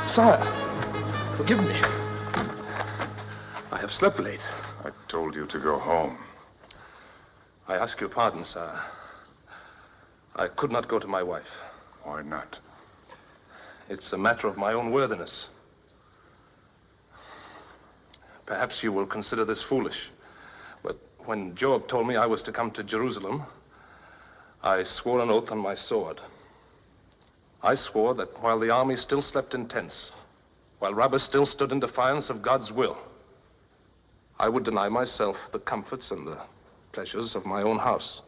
Sire, forgive me. I have slept late. I told you to go home. I ask your pardon, sire. I could not go to my wife. Why not? It's a matter of my own worthiness. Perhaps you will consider this foolish, but when Joab told me I was to come to Jerusalem, I swore an oath on my sword. I swore that while the army still slept in tents, while Rabbah still stood in defiance of God's will, I would deny myself the comforts and the pleasures of my own house.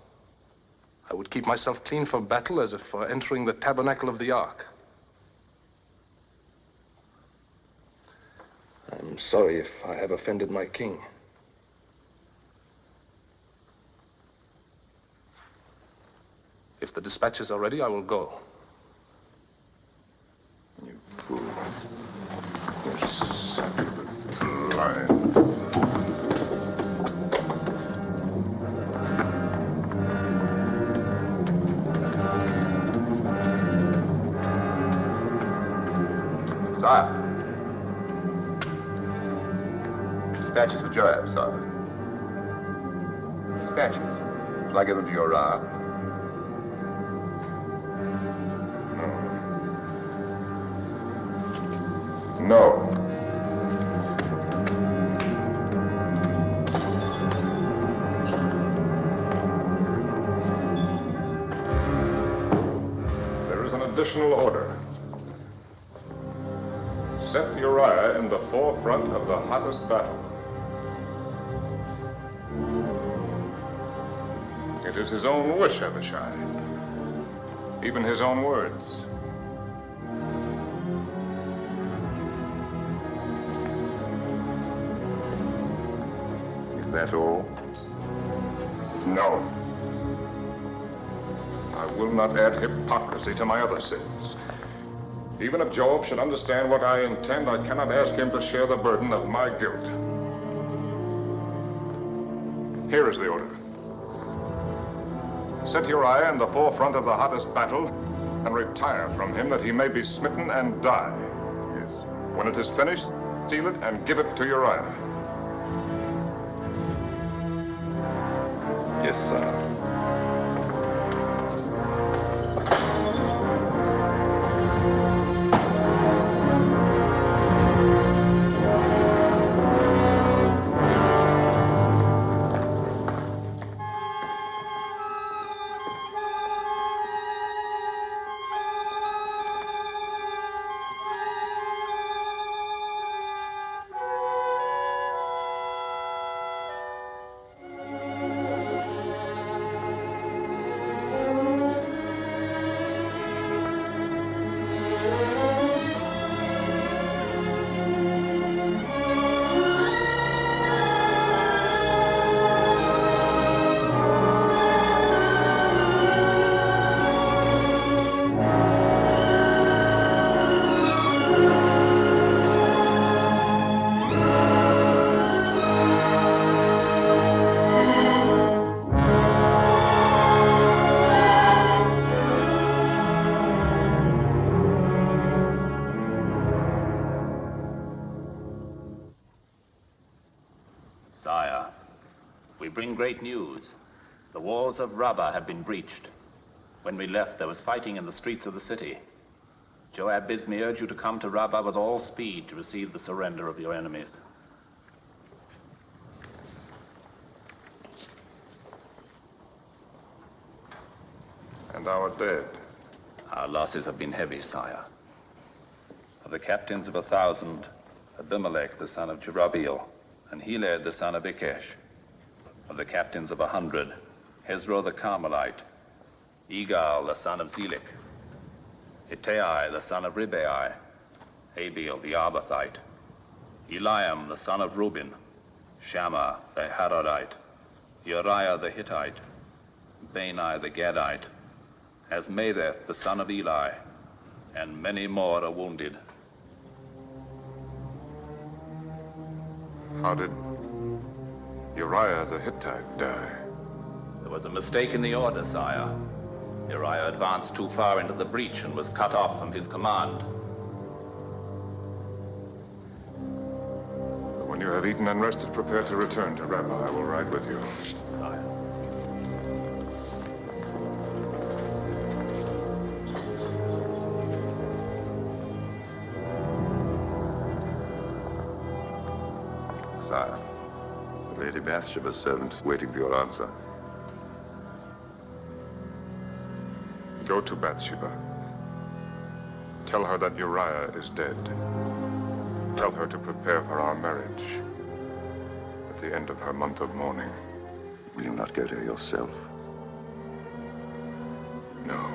I would keep myself clean for battle as if for entering the tabernacle of the ark. I'm sorry if I have offended my king. If the dispatches are ready, I will go. You fool. You stupid lion. Sire. Dispatches for Joab, sire. Dispatches. Shall I give them to Uriah? No. There is an additional order. Set Uriah in the forefront of the hottest battle. It is his own wish, Abishai. Even his own words. Is that all? No. I will not add hypocrisy to my other sins. Even if Joab should understand what I intend, I cannot ask him to share the burden of my guilt. Here is the order. Set Uriah in the forefront of the hottest battle and retire from him that he may be smitten and die. Yes. When it is finished, seal it and give it to Uriah. Yes, sir. We bring great news. The walls of Rabbah have been breached. When we left, there was fighting in the streets of the city. Joab bids me urge you to come to Rabbah with all speed to receive the surrender of your enemies. And our dead? Our losses have been heavy, sire. Of the captains of 1,000, Abimelech, the son of Jerubbaal, and Heled, the son of Ikesh. Of the captains of 100, Hezro the Carmelite, Egal, the son of Zelik, Ittai, the son of Ribai, Abiel, the Arbathite, Eliam, the son of Reuben, Shammah, the Haradite, Uriah, the Hittite, Bani, the Gadite, Asmaveth, the son of Eli, and many more are wounded. How did Uriah the Hittite die? There was a mistake in the order, sire. Uriah advanced too far into the breach and was cut off from his command. When you have eaten and rested, prepare to return to Rabbah. I will ride with you. Sire. Sire, Lady Bathsheba's servant waiting for your answer. Go to Bathsheba. Tell her that Uriah is dead. Tell her to prepare for our marriage at the end of her month of mourning. Will you not go to her yourself? No.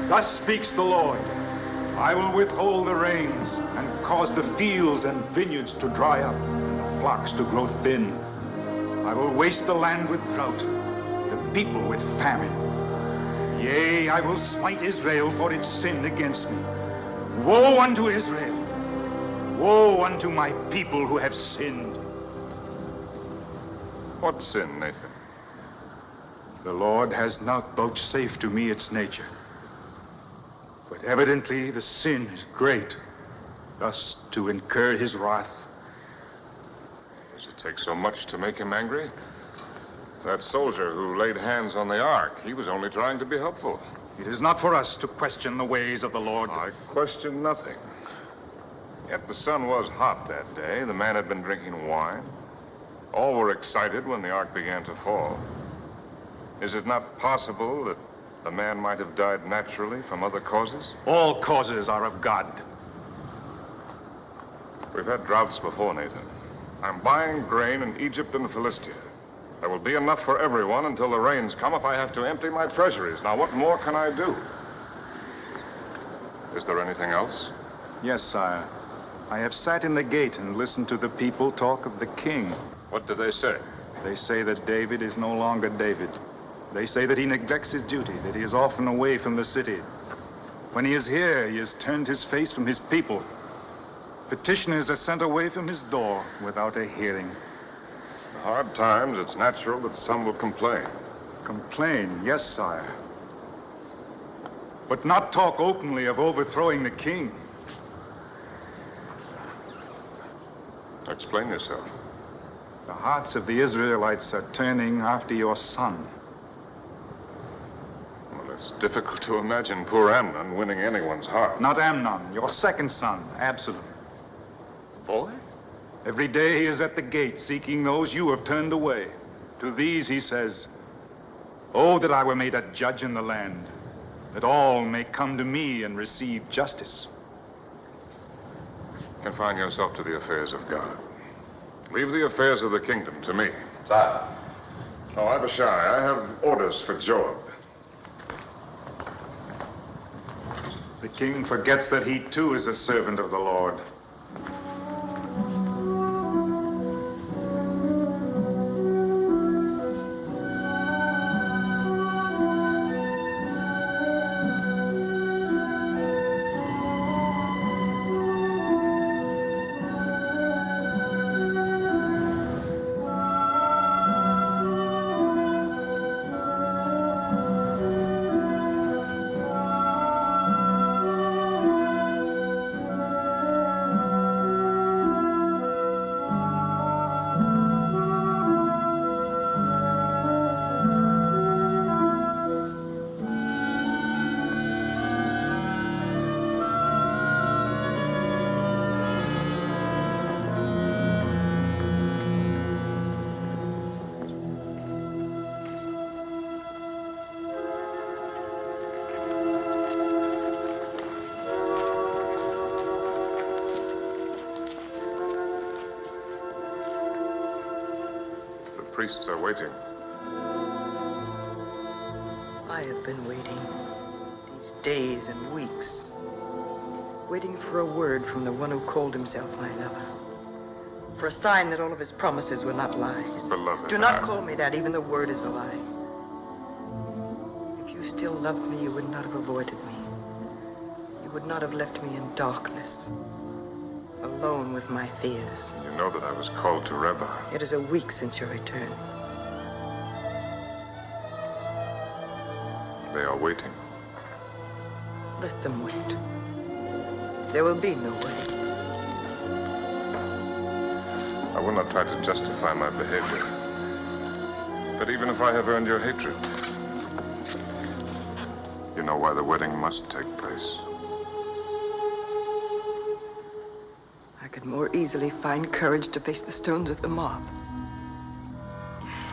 Thus speaks the Lord. I will withhold the rains and cause the fields and vineyards to dry up and the flocks to grow thin. I will waste the land with drought, the people with famine. Yea, I will smite Israel for its sin against me. Woe unto Israel! Woe unto my people who have sinned. What sin, Nathan? The Lord has not vouchsafed to me its nature. But evidently the sin is great, thus to incur his wrath. Does it take so much to make him angry? That soldier who laid hands on the ark, he was only trying to be helpful. It is not for us to question the ways of the Lord. I question nothing. Yet the sun was hot that day. The man had been drinking wine. All were excited when the ark began to fall. Is it not possible that the man might have died naturally from other causes? All causes are of God. We've had droughts before, Nathan. I'm buying grain in Egypt and Philistia. There will be enough for everyone until the rains come if I have to empty my treasuries. Now, what more can I do? Is there anything else? Yes, sire. I have sat in the gate and listened to the people talk of the king. What do they say? They say that David is no longer David. They say that he neglects his duty, that he is often away from the city. When he is here, he has turned his face from his people. Petitioners are sent away from his door without a hearing. In hard times, it's natural that some will complain. Complain, yes, sire. But not talk openly of overthrowing the king. Explain yourself. The hearts of the Israelites are turning after your son. It's difficult to imagine poor Amnon winning anyone's heart. Not Amnon, your second son, Absalom. Boy? Every day he is at the gate seeking those you have turned away. To these he says, "Oh, that I were made a judge in the land, that all may come to me and receive justice. Confine yourself to the affairs of God. Leave the affairs of the kingdom to me. Sire. Oh, Abishai, I have orders for Joab. The king forgets that he too is a servant of the Lord. Priests are waiting. I have been waiting these days and weeks, waiting for a word from the one who called himself my lover, for a sign that all of his promises were not lies. Beloved, Do not call me that. Even the word is a lie. If you still loved me, you would not have avoided me. You would not have left me in darkness, alone with my fears. You know that I was called to Rebbe. It is a week since your return. They are waiting. Let them wait. There will be no wait. I will not try to justify my behavior. But even if I have earned your hatred, you know why the wedding must take place. I could more easily find courage to face the stones of the mob.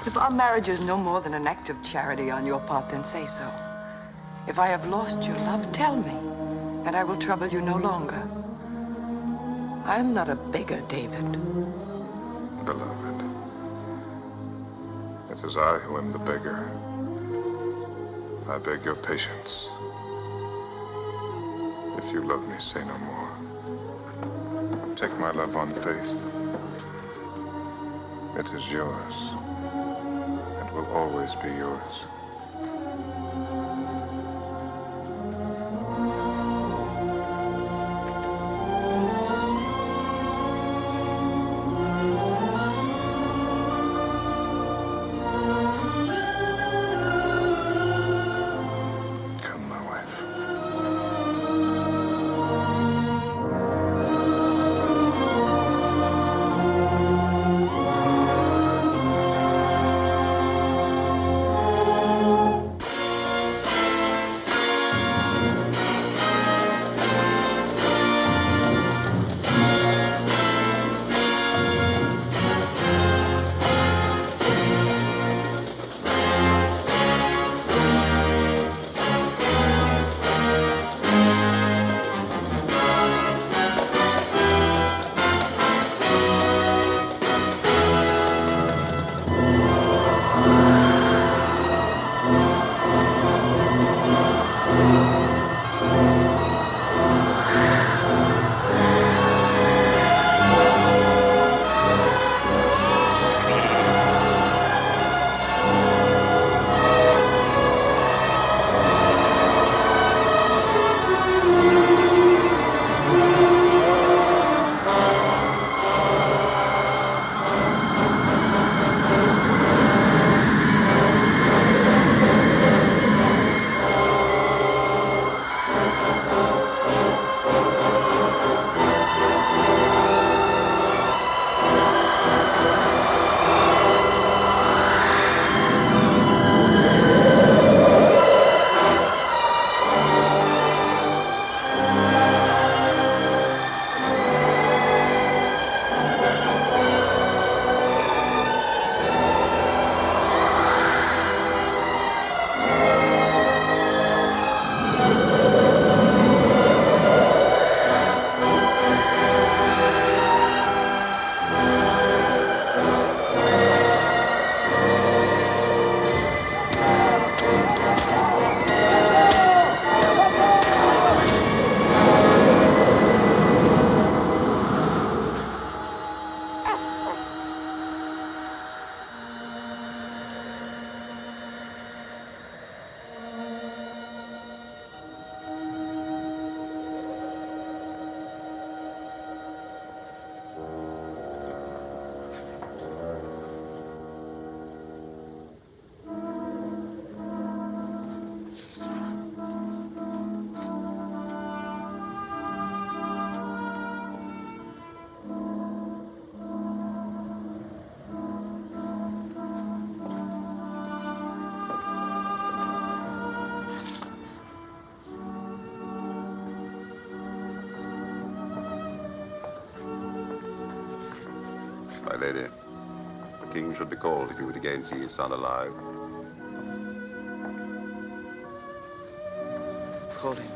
If our marriage is no more than an act of charity on your part, then say so. If I have lost your love, tell me, and I will trouble you no longer. I am not a beggar, David. Beloved, it is I who am the beggar. I beg your patience. If you love me, say no more. Take my love on faith. It is yours, and will always be yours. My lady, the king should be called if he would again see his son alive. Call him.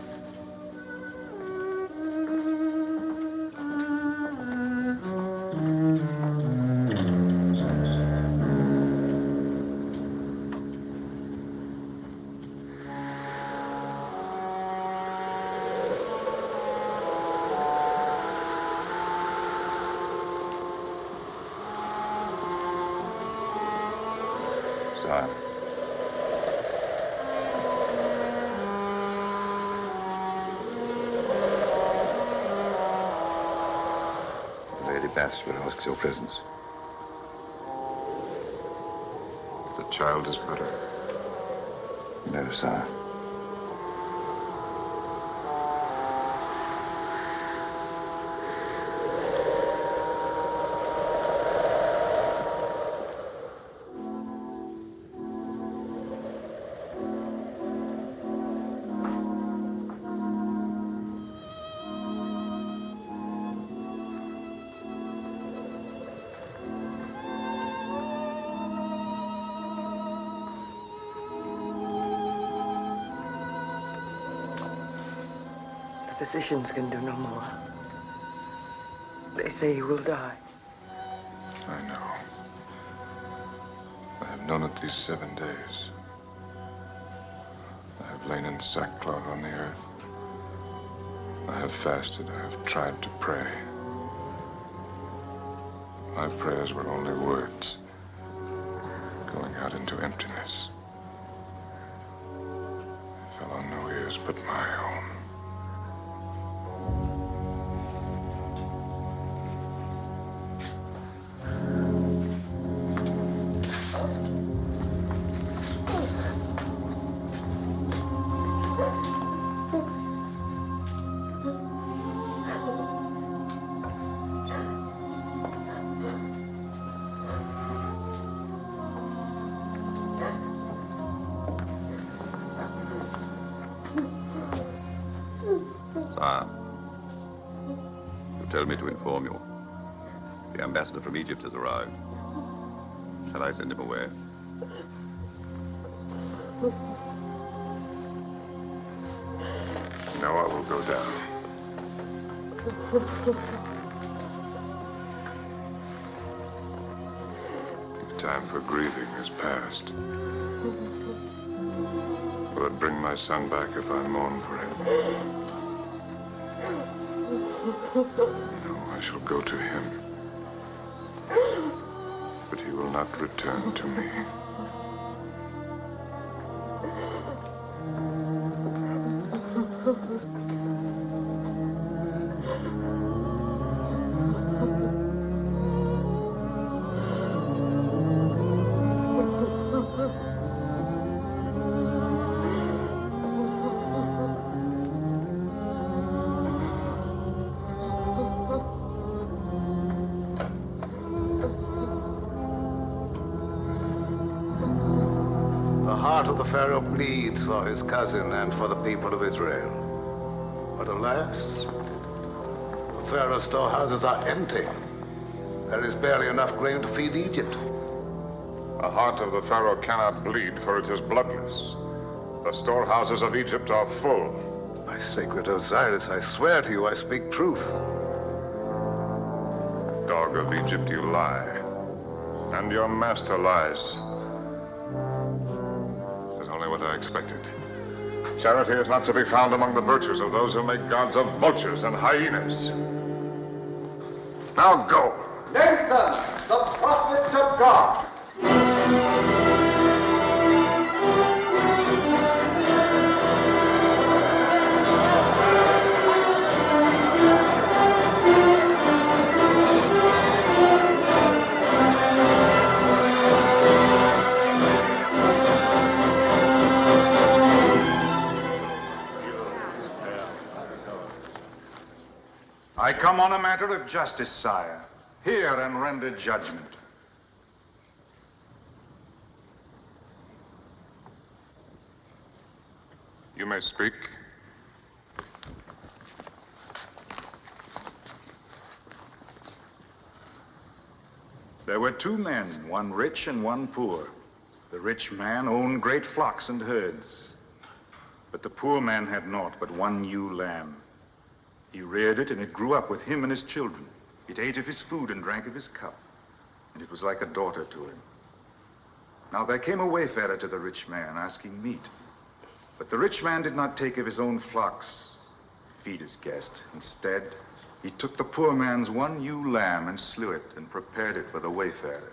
Sire. Lady Bathsheba asks your presence. The child is better. No, sire. The physicians can do no more. They say he will die. I know. I have known it these 7 days. I have lain in sackcloth on the earth. I have fasted. I have tried to pray. My prayers were only words going out into emptiness. They fell on no ears but my own. Sire, you tell me to inform you. The ambassador from Egypt has arrived. Shall I send him away? Now I will go down. The time for grieving is past. Will it bring my son back if I mourn for him? No, I shall go to him. But he will not return to me. The heart of the Pharaoh bleeds for his cousin and for the people of Israel. But alas, the Pharaoh's storehouses are empty. There is barely enough grain to feed Egypt. The heart of the Pharaoh cannot bleed, for it is bloodless. The storehouses of Egypt are full. My sacred Osiris, I swear to you I speak truth. Dog of Egypt, you lie. And your master lies. It is only what I expected. Charity is not to be found among the virtues of those who make gods of vultures and hyenas. Now go. Nathan, the prophet of God. I come on a matter of justice, sire. Hear and render judgment. You may speak. There were two men, one rich and one poor. The rich man owned great flocks and herds. But the poor man had naught but one ewe lamb. He reared it, and it grew up with him and his children. It ate of his food and drank of his cup, and it was like a daughter to him. Now there came a wayfarer to the rich man, asking meat. But the rich man did not take of his own flocks to feed his guest. Instead, he took the poor man's one ewe lamb and slew it and prepared it for the wayfarer.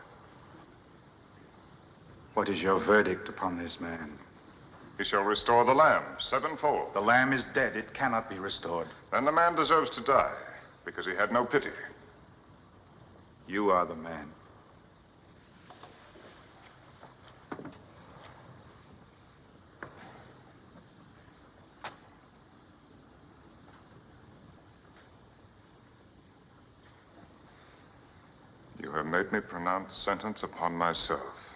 What is your verdict upon this man? He shall restore the lamb sevenfold. The lamb is dead. It cannot be restored. Then the man deserves to die, because he had no pity. You are the man. You have made me pronounce sentence upon myself.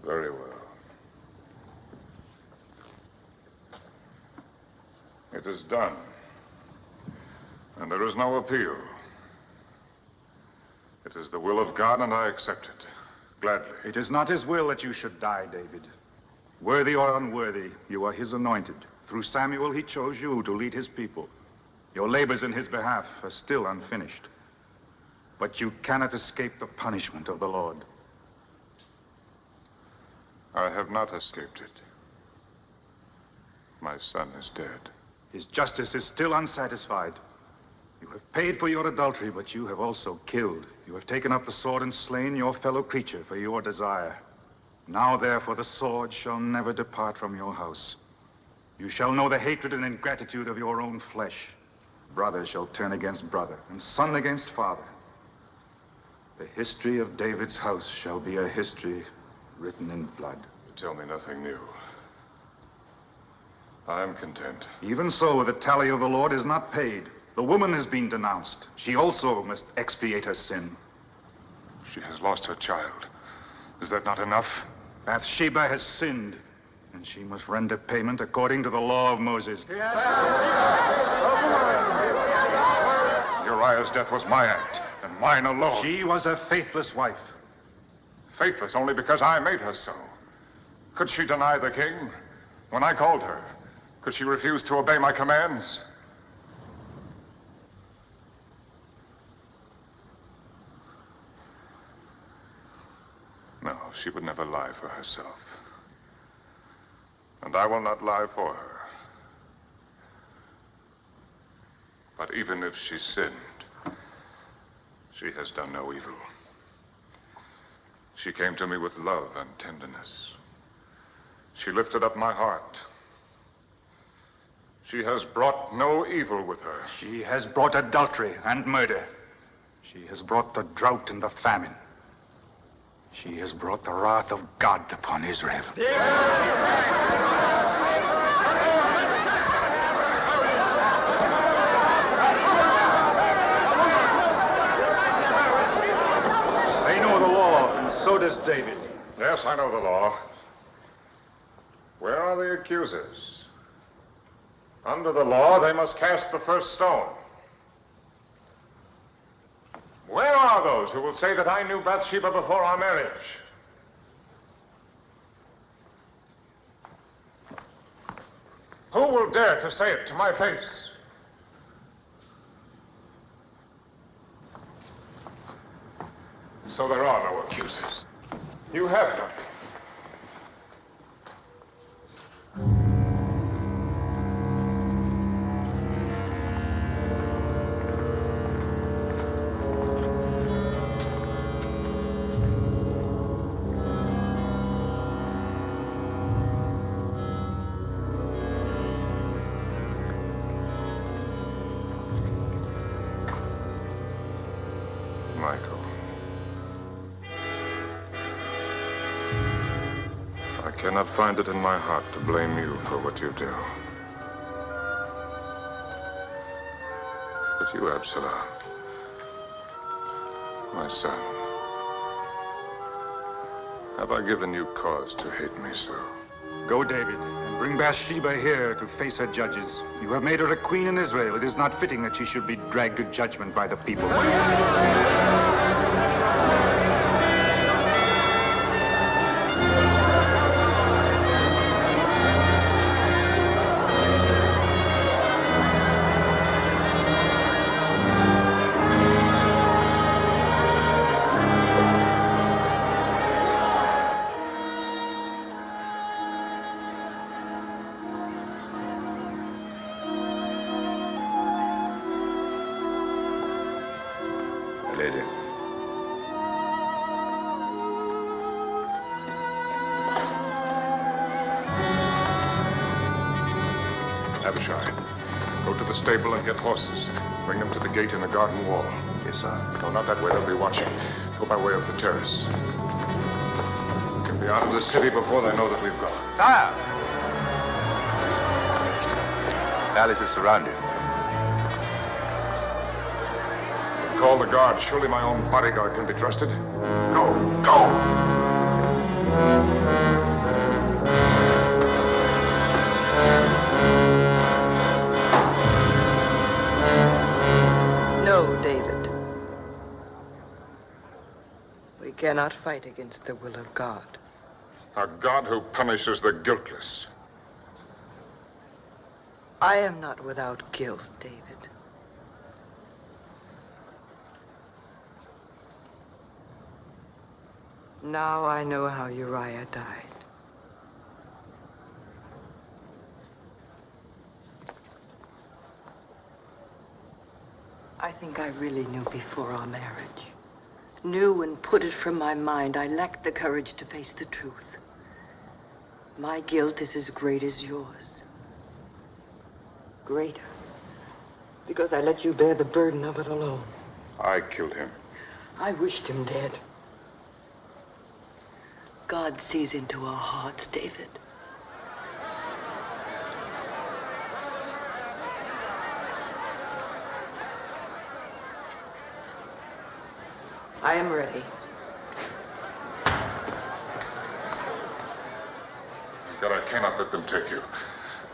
Very well. It is done. And there is no appeal. It is the will of God, and I accept it. Gladly. It is not his will that you should die, David. Worthy or unworthy, you are his anointed. Through Samuel, he chose you to lead his people. Your labors in his behalf are still unfinished. But you cannot escape the punishment of the Lord. I have not escaped it. My son is dead. His justice is still unsatisfied. You have paid for your adultery, but you have also killed. You have taken up the sword and slain your fellow creature for your desire. Now, therefore, the sword shall never depart from your house. You shall know the hatred and ingratitude of your own flesh. Brother shall turn against brother, and son against father. The history of David's house shall be a history written in blood. You tell me nothing new. I am content. Even so, the tally of the Lord is not paid. The woman has been denounced. She also must expiate her sin. She has lost her child. Is that not enough? Bathsheba has sinned, and she must render payment according to the law of Moses. Uriah's death was my act, and mine alone. She was a faithless wife. Faithless only because I made her so. Could she deny the king when I called her? Could she refuse to obey my commands? No, she would never lie for herself. And I will not lie for her. But even if she sinned, she has done no evil. She came to me with love and tenderness. She lifted up my heart. She has brought no evil with her. She has brought adultery and murder. She has brought the drought and the famine. She has brought the wrath of God upon Israel. They know the law, and so does David. Yes, I know the law. Where are the accusers? Under the law, they must cast the first stone. Where are those who will say that I knew Bathsheba before our marriage? Who will dare to say it to my face? So there are no accusers. You have done it. I cannot find it in my heart to blame you for what you do. But you, Absalom, my son, have I given you cause to hate me so? Go, David, and bring Bathsheba here to face her judges. You have made her a queen in Israel. It is not fitting that she should be dragged to judgment by the people. Lady. Abishai, go to the stable and get horses. Bring them to the gate in the garden wall. Yes, sir. No, not that way. They'll be watching. Go by way of the terrace. Get me out of the city before they know that we've gone. Sire! The palace is surrounded. Call the guard. Surely my own bodyguard can be trusted. Go! Go! No, David. We cannot fight against the will of God. A God who punishes the guiltless. I am not without guilt, David. Now I know how Uriah died. I think I really knew before our marriage. Knew and put it from my mind. I lacked the courage to face the truth. My guilt is as great as yours. Greater. Because I let you bear the burden of it alone. I killed him. I wished him dead. God sees into our hearts, David. I am ready. God, I cannot let them take you.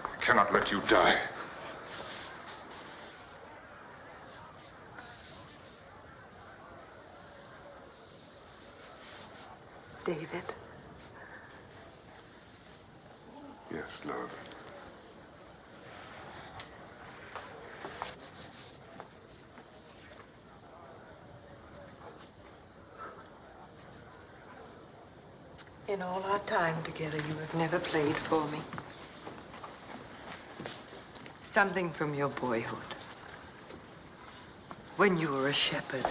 I cannot let you die. David. Yes, love. In all our time together, you have never played for me. Something from your boyhood. When you were a shepherd.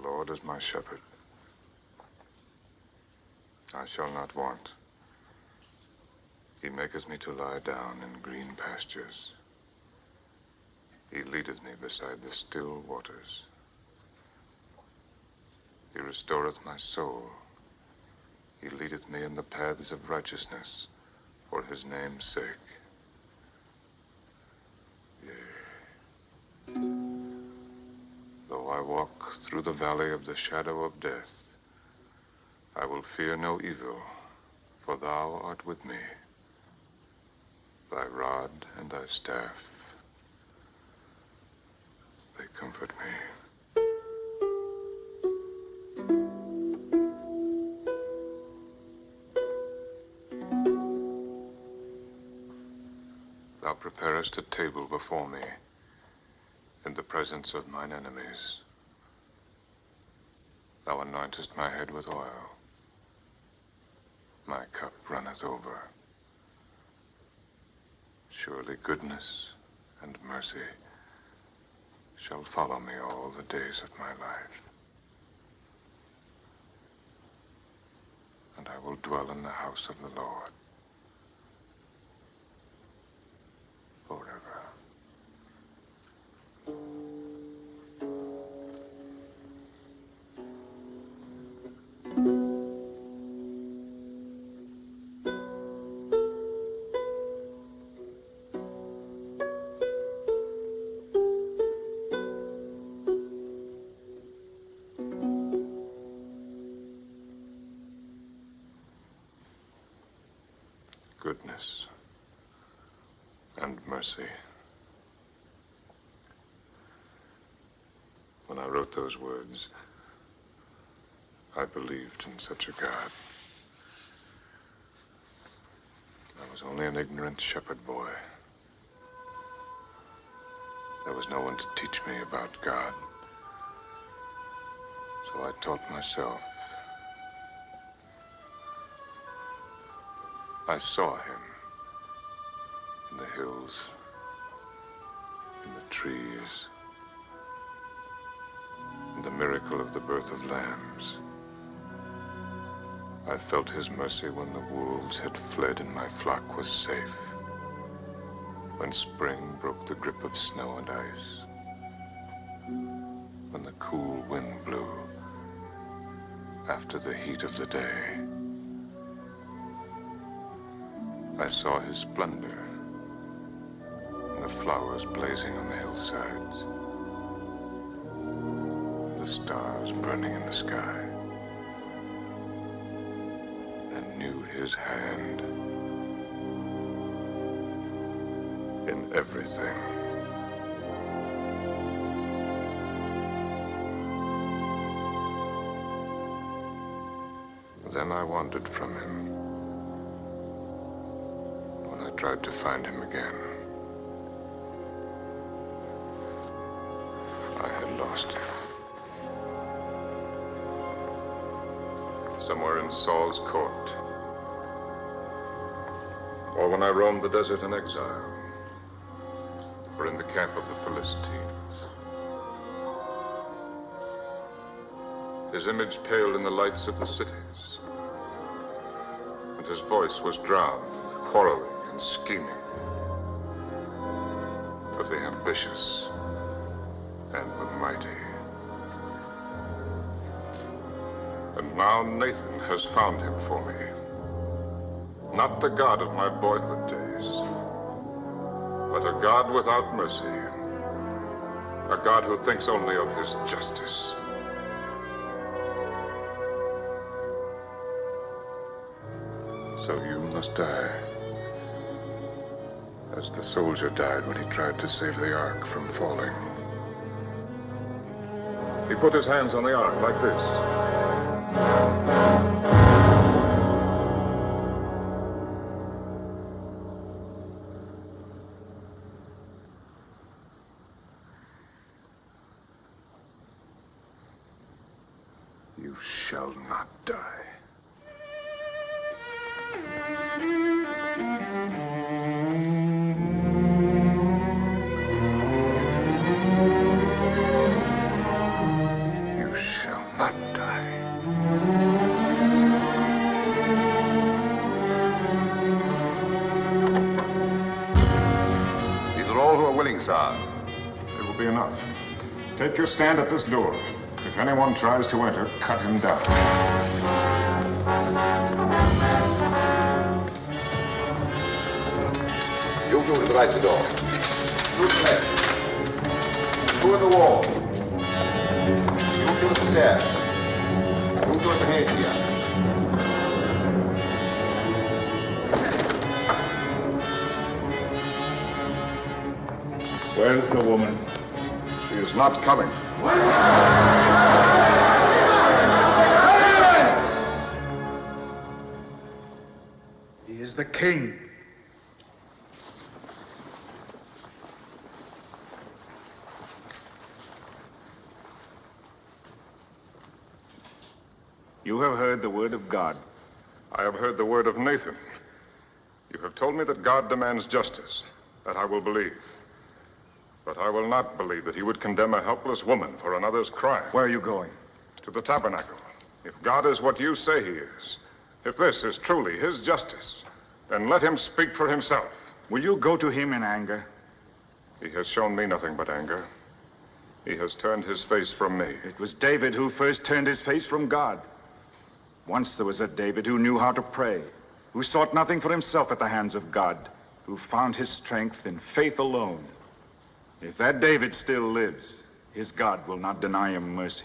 Lord is my shepherd. I shall not want. He maketh me to lie down in green pastures. He leadeth me beside the still waters. He restoreth my soul. He leadeth me in the paths of righteousness for his name's sake. Yea, though I walk through the valley of the shadow of death, I will fear no evil, for thou art with me. Thy rod and thy staff, they comfort me. Thou preparest a table before me in the presence of mine enemies. Thou anointest my head with oil. My cup runneth over. Surely goodness and mercy shall follow me all the days of my life. And I will dwell in the house of the Lord forever. Goodness and mercy. When I wrote those words, I believed in such a God. I was only an ignorant shepherd boy. There was no one to teach me about God. So I taught myself. I saw him in the hills, in the trees, in the miracle of the birth of lambs. I felt his mercy when the wolves had fled and my flock was safe, when spring broke the grip of snow and ice, when the cool wind blew after the heat of the day. I saw his splendor, and the flowers blazing on the hillsides, the stars burning in the sky, and knew his hand in everything. Then I wandered from him. Tried to find him again. I had lost him. Somewhere in Saul's court. Or when I roamed the desert in exile. Or in the camp of the Philistines. His image paled in the lights of the cities. And his voice was drowned, quarreling, scheming of the ambitious and the mighty. And now Nathan has found him for me. Not the God of my boyhood days, but a God without mercy. A God who thinks only of his justice. So you must die. As the soldier died when he tried to save the ark from falling. He put his hands on the ark like this. You shall not die. Sir. It will be enough. Take your stand at this door. If anyone tries to enter, cut him down. You two to the right of the door. You to the left. Two at the wall. You two at the stairs. You two at the head here. Where's the woman? She is not coming. He is the king. You have heard the word of God. I have heard the word of Nathan. You have told me that God demands justice. That I will believe. But I will not believe that he would condemn a helpless woman for another's crime. Where are you going? To the tabernacle. If God is what you say he is, if this is truly his justice, then let him speak for himself. Will you go to him in anger? He has shown me nothing but anger. He has turned his face from me. It was David who first turned his face from God. Once there was a David who knew how to pray, who sought nothing for himself at the hands of God, who found his strength in faith alone. If that David still lives, his God will not deny him mercy.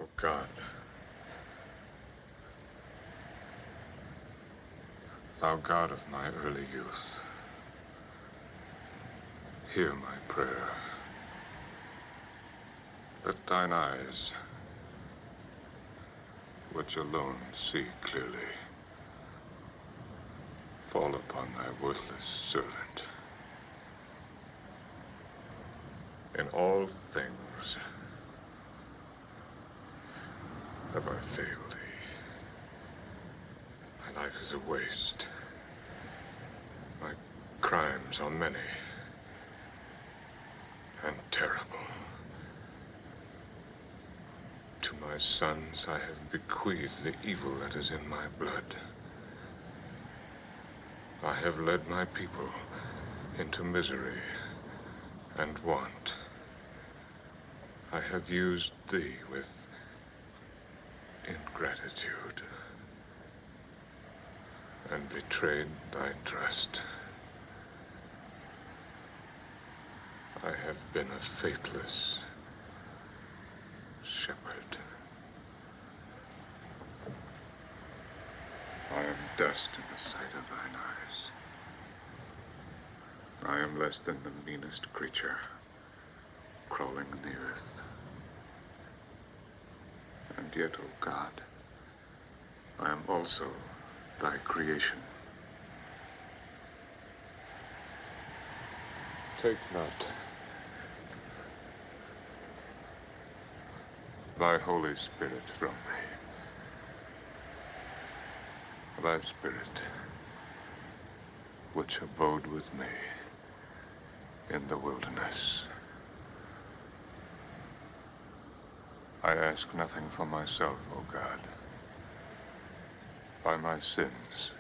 Oh, God. Thou God of my early youth, hear my prayer. Let thine eyes, which alone see clearly, fall upon thy worthless servant. In all things have I failed thee. My life is a waste. My crimes are many and terrible. To my sons I have bequeathed the evil that is in my blood. I have led my people into misery and want. I have used thee with ingratitude and betrayed thy trust. I have been a faithless shepherd. I am dust in the sight of thine eyes. I am less than the meanest creature crawling in the earth. And yet, O God, I am also thy creation. Take not thy Holy Spirit from me. Thy Spirit, which abode with me in the wilderness. I ask nothing for myself, O God. By my sins,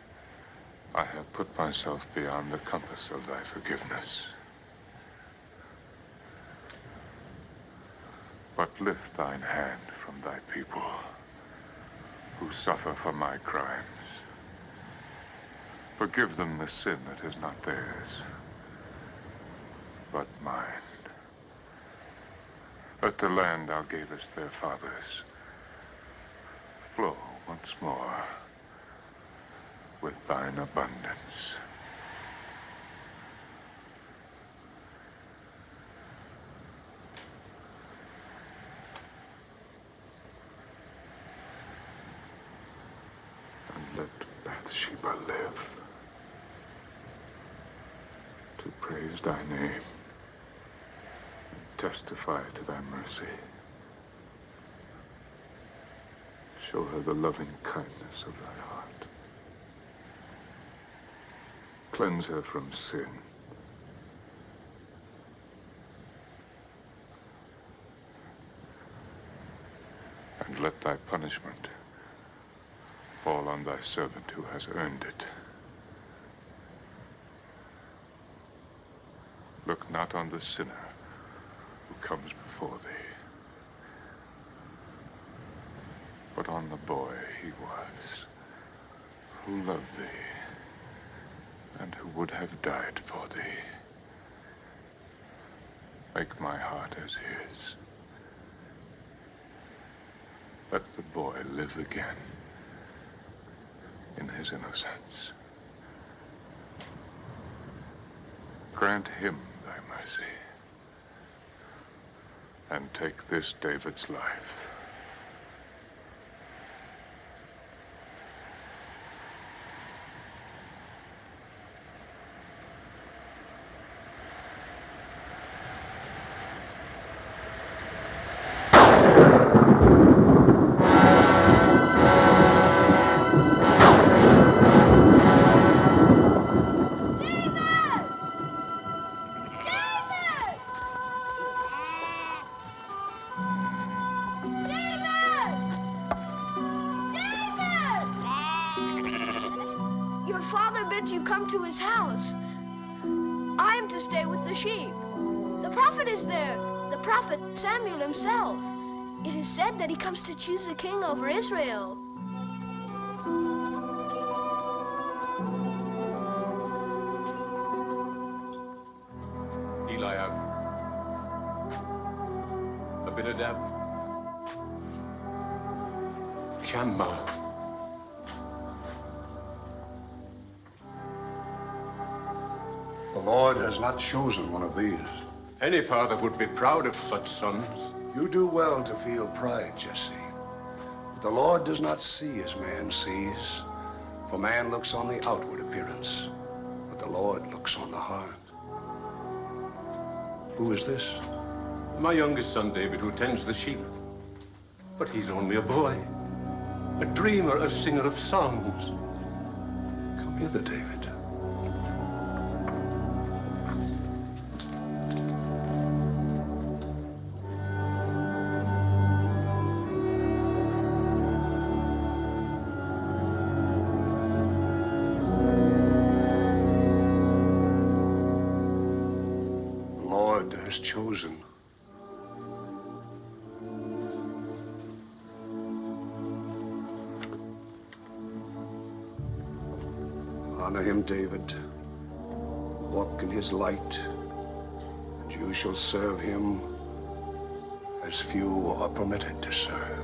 I have put myself beyond the compass of thy forgiveness. But lift thine hand from thy people who suffer for my crimes. Forgive them the sin that is not theirs, but mine. Let the land thou gavest their fathers flow once more with thine abundance. And let Bathsheba live to praise thy name and testify to thy mercy. Show her the loving kindness of thy heart. Cleanse her from sin. And let thy punishment fall on thy servant who has earned it. Look not on the sinner who comes before thee, but on the boy he was, who loved thee, and who would have died for thee. Make my heart as his. Let the boy live again in his innocence. Grant him thy mercy, and take this David's life. To his house. I am to stay with the sheep. The prophet is there, the prophet Samuel himself. It is said that he comes to choose a king over Israel. Eliab, Abinadab, Shammah. The Lord has not chosen one of these. Any father would be proud of such sons. You do well to feel pride, Jesse. But the Lord does not see as man sees. For man looks on the outward appearance, but the Lord looks on the heart. Who is this? My youngest son, David, who tends the sheep. But he's only a boy. A dreamer, a singer of songs. Come hither, David. Chosen. Honor him, David. Walk in his light, and you shall serve him as few are permitted to serve.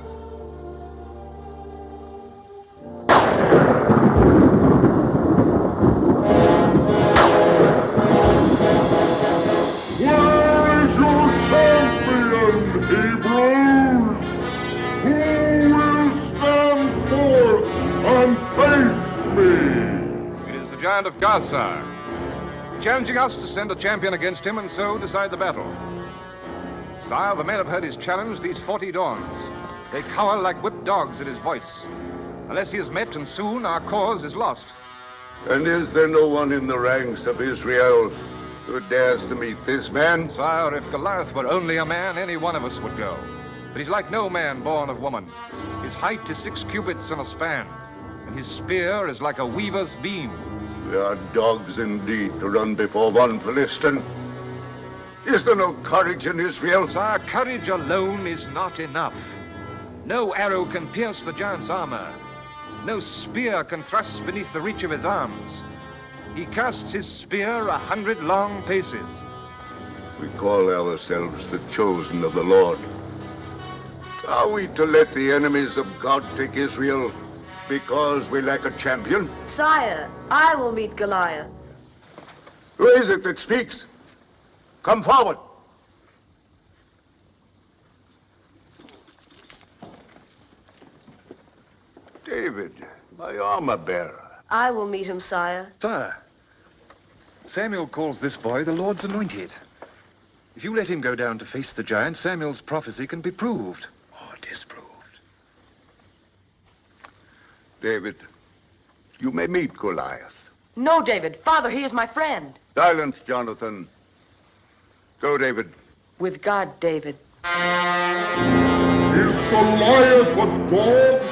Of Gaza, challenging us to send a champion against him and so decide the battle. Sire, the men have heard his challenge these 40 dawns. They cower like whipped dogs at his voice. Unless he is met, and soon, our cause is lost. And is there no one in the ranks of Israel who dares to meet this man? Sire, if Goliath were only a man, any one of us would go. But he's like no man born of woman. His height is 6 cubits and a span, and his spear is like a weaver's beam. We are dogs indeed to run before one Philistine. Is there no courage in Israel? Sire, courage alone is not enough. No arrow can pierce the giant's armor. No spear can thrust beneath the reach of his arms. He casts his spear 100 long paces. We call ourselves the chosen of the Lord. Are we to let the enemies of God take Israel because we lack a champion? Sire, I will meet Goliath. Who is it that speaks? Come forward. David, my armor bearer. I will meet him, sire. Sire, Samuel calls this boy the Lord's anointed. If you let him go down to face the giant, Samuel's prophecy can be proved. Or disproved. David, you may meet Goliath. No, David. Father, he is my friend. Silence, Jonathan. Go, David. With God, David. Is Goliath a dog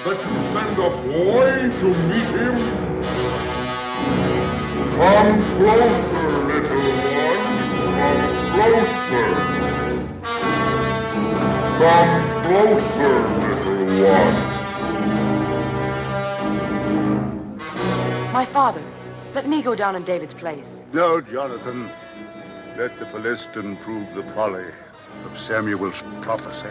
that you send a boy to meet him? Come closer, little one. Come closer. Come closer, little one. My father, let me go down in David's place. No, Jonathan. Let the Philistine prove the folly of Samuel's prophecy.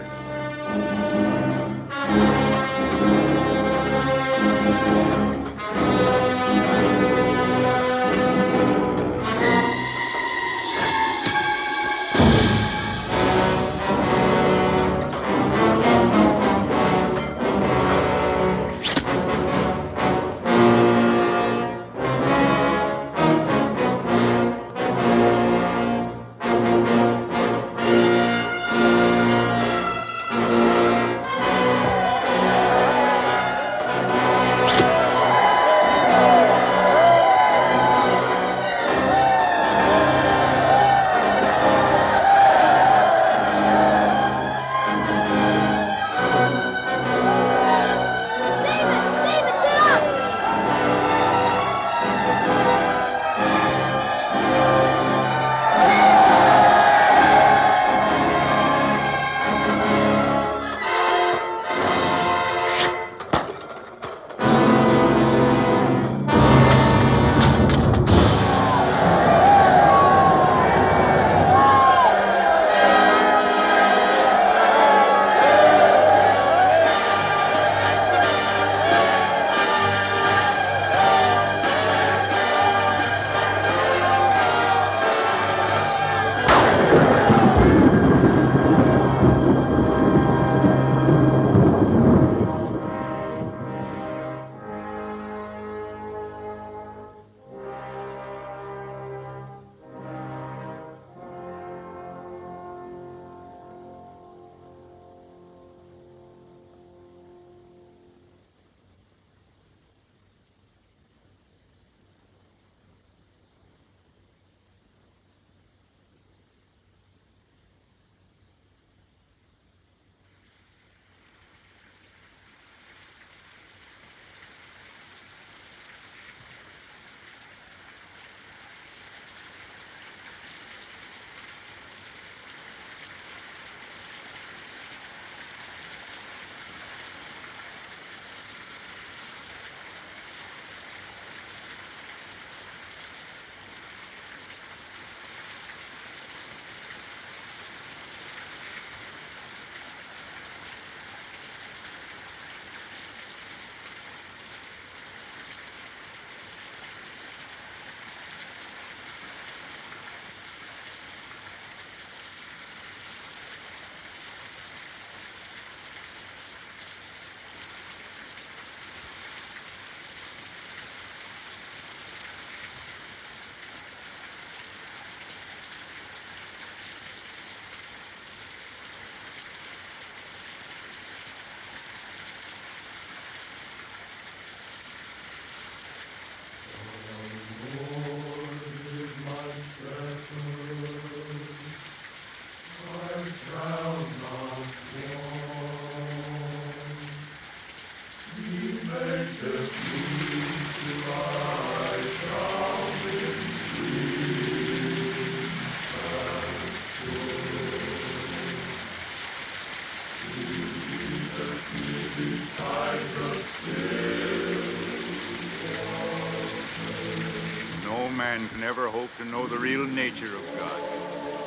man can ever hope to know the real nature of God,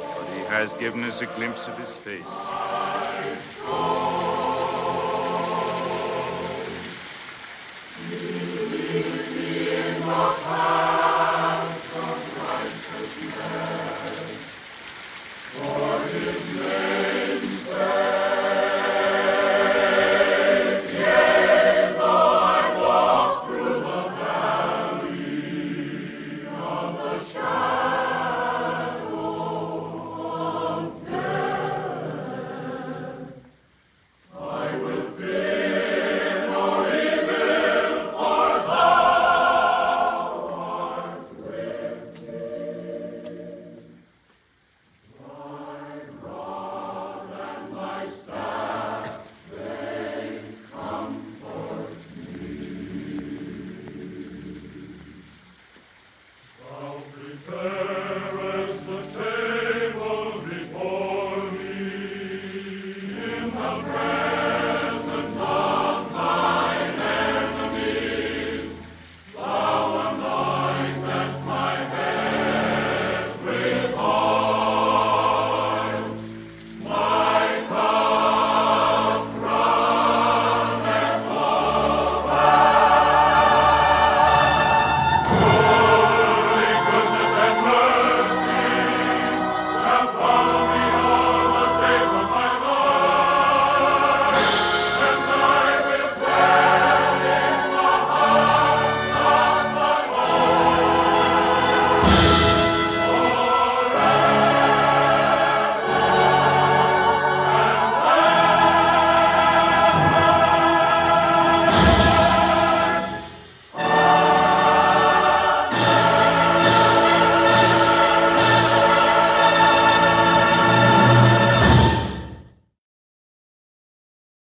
but he has given us a glimpse of his face.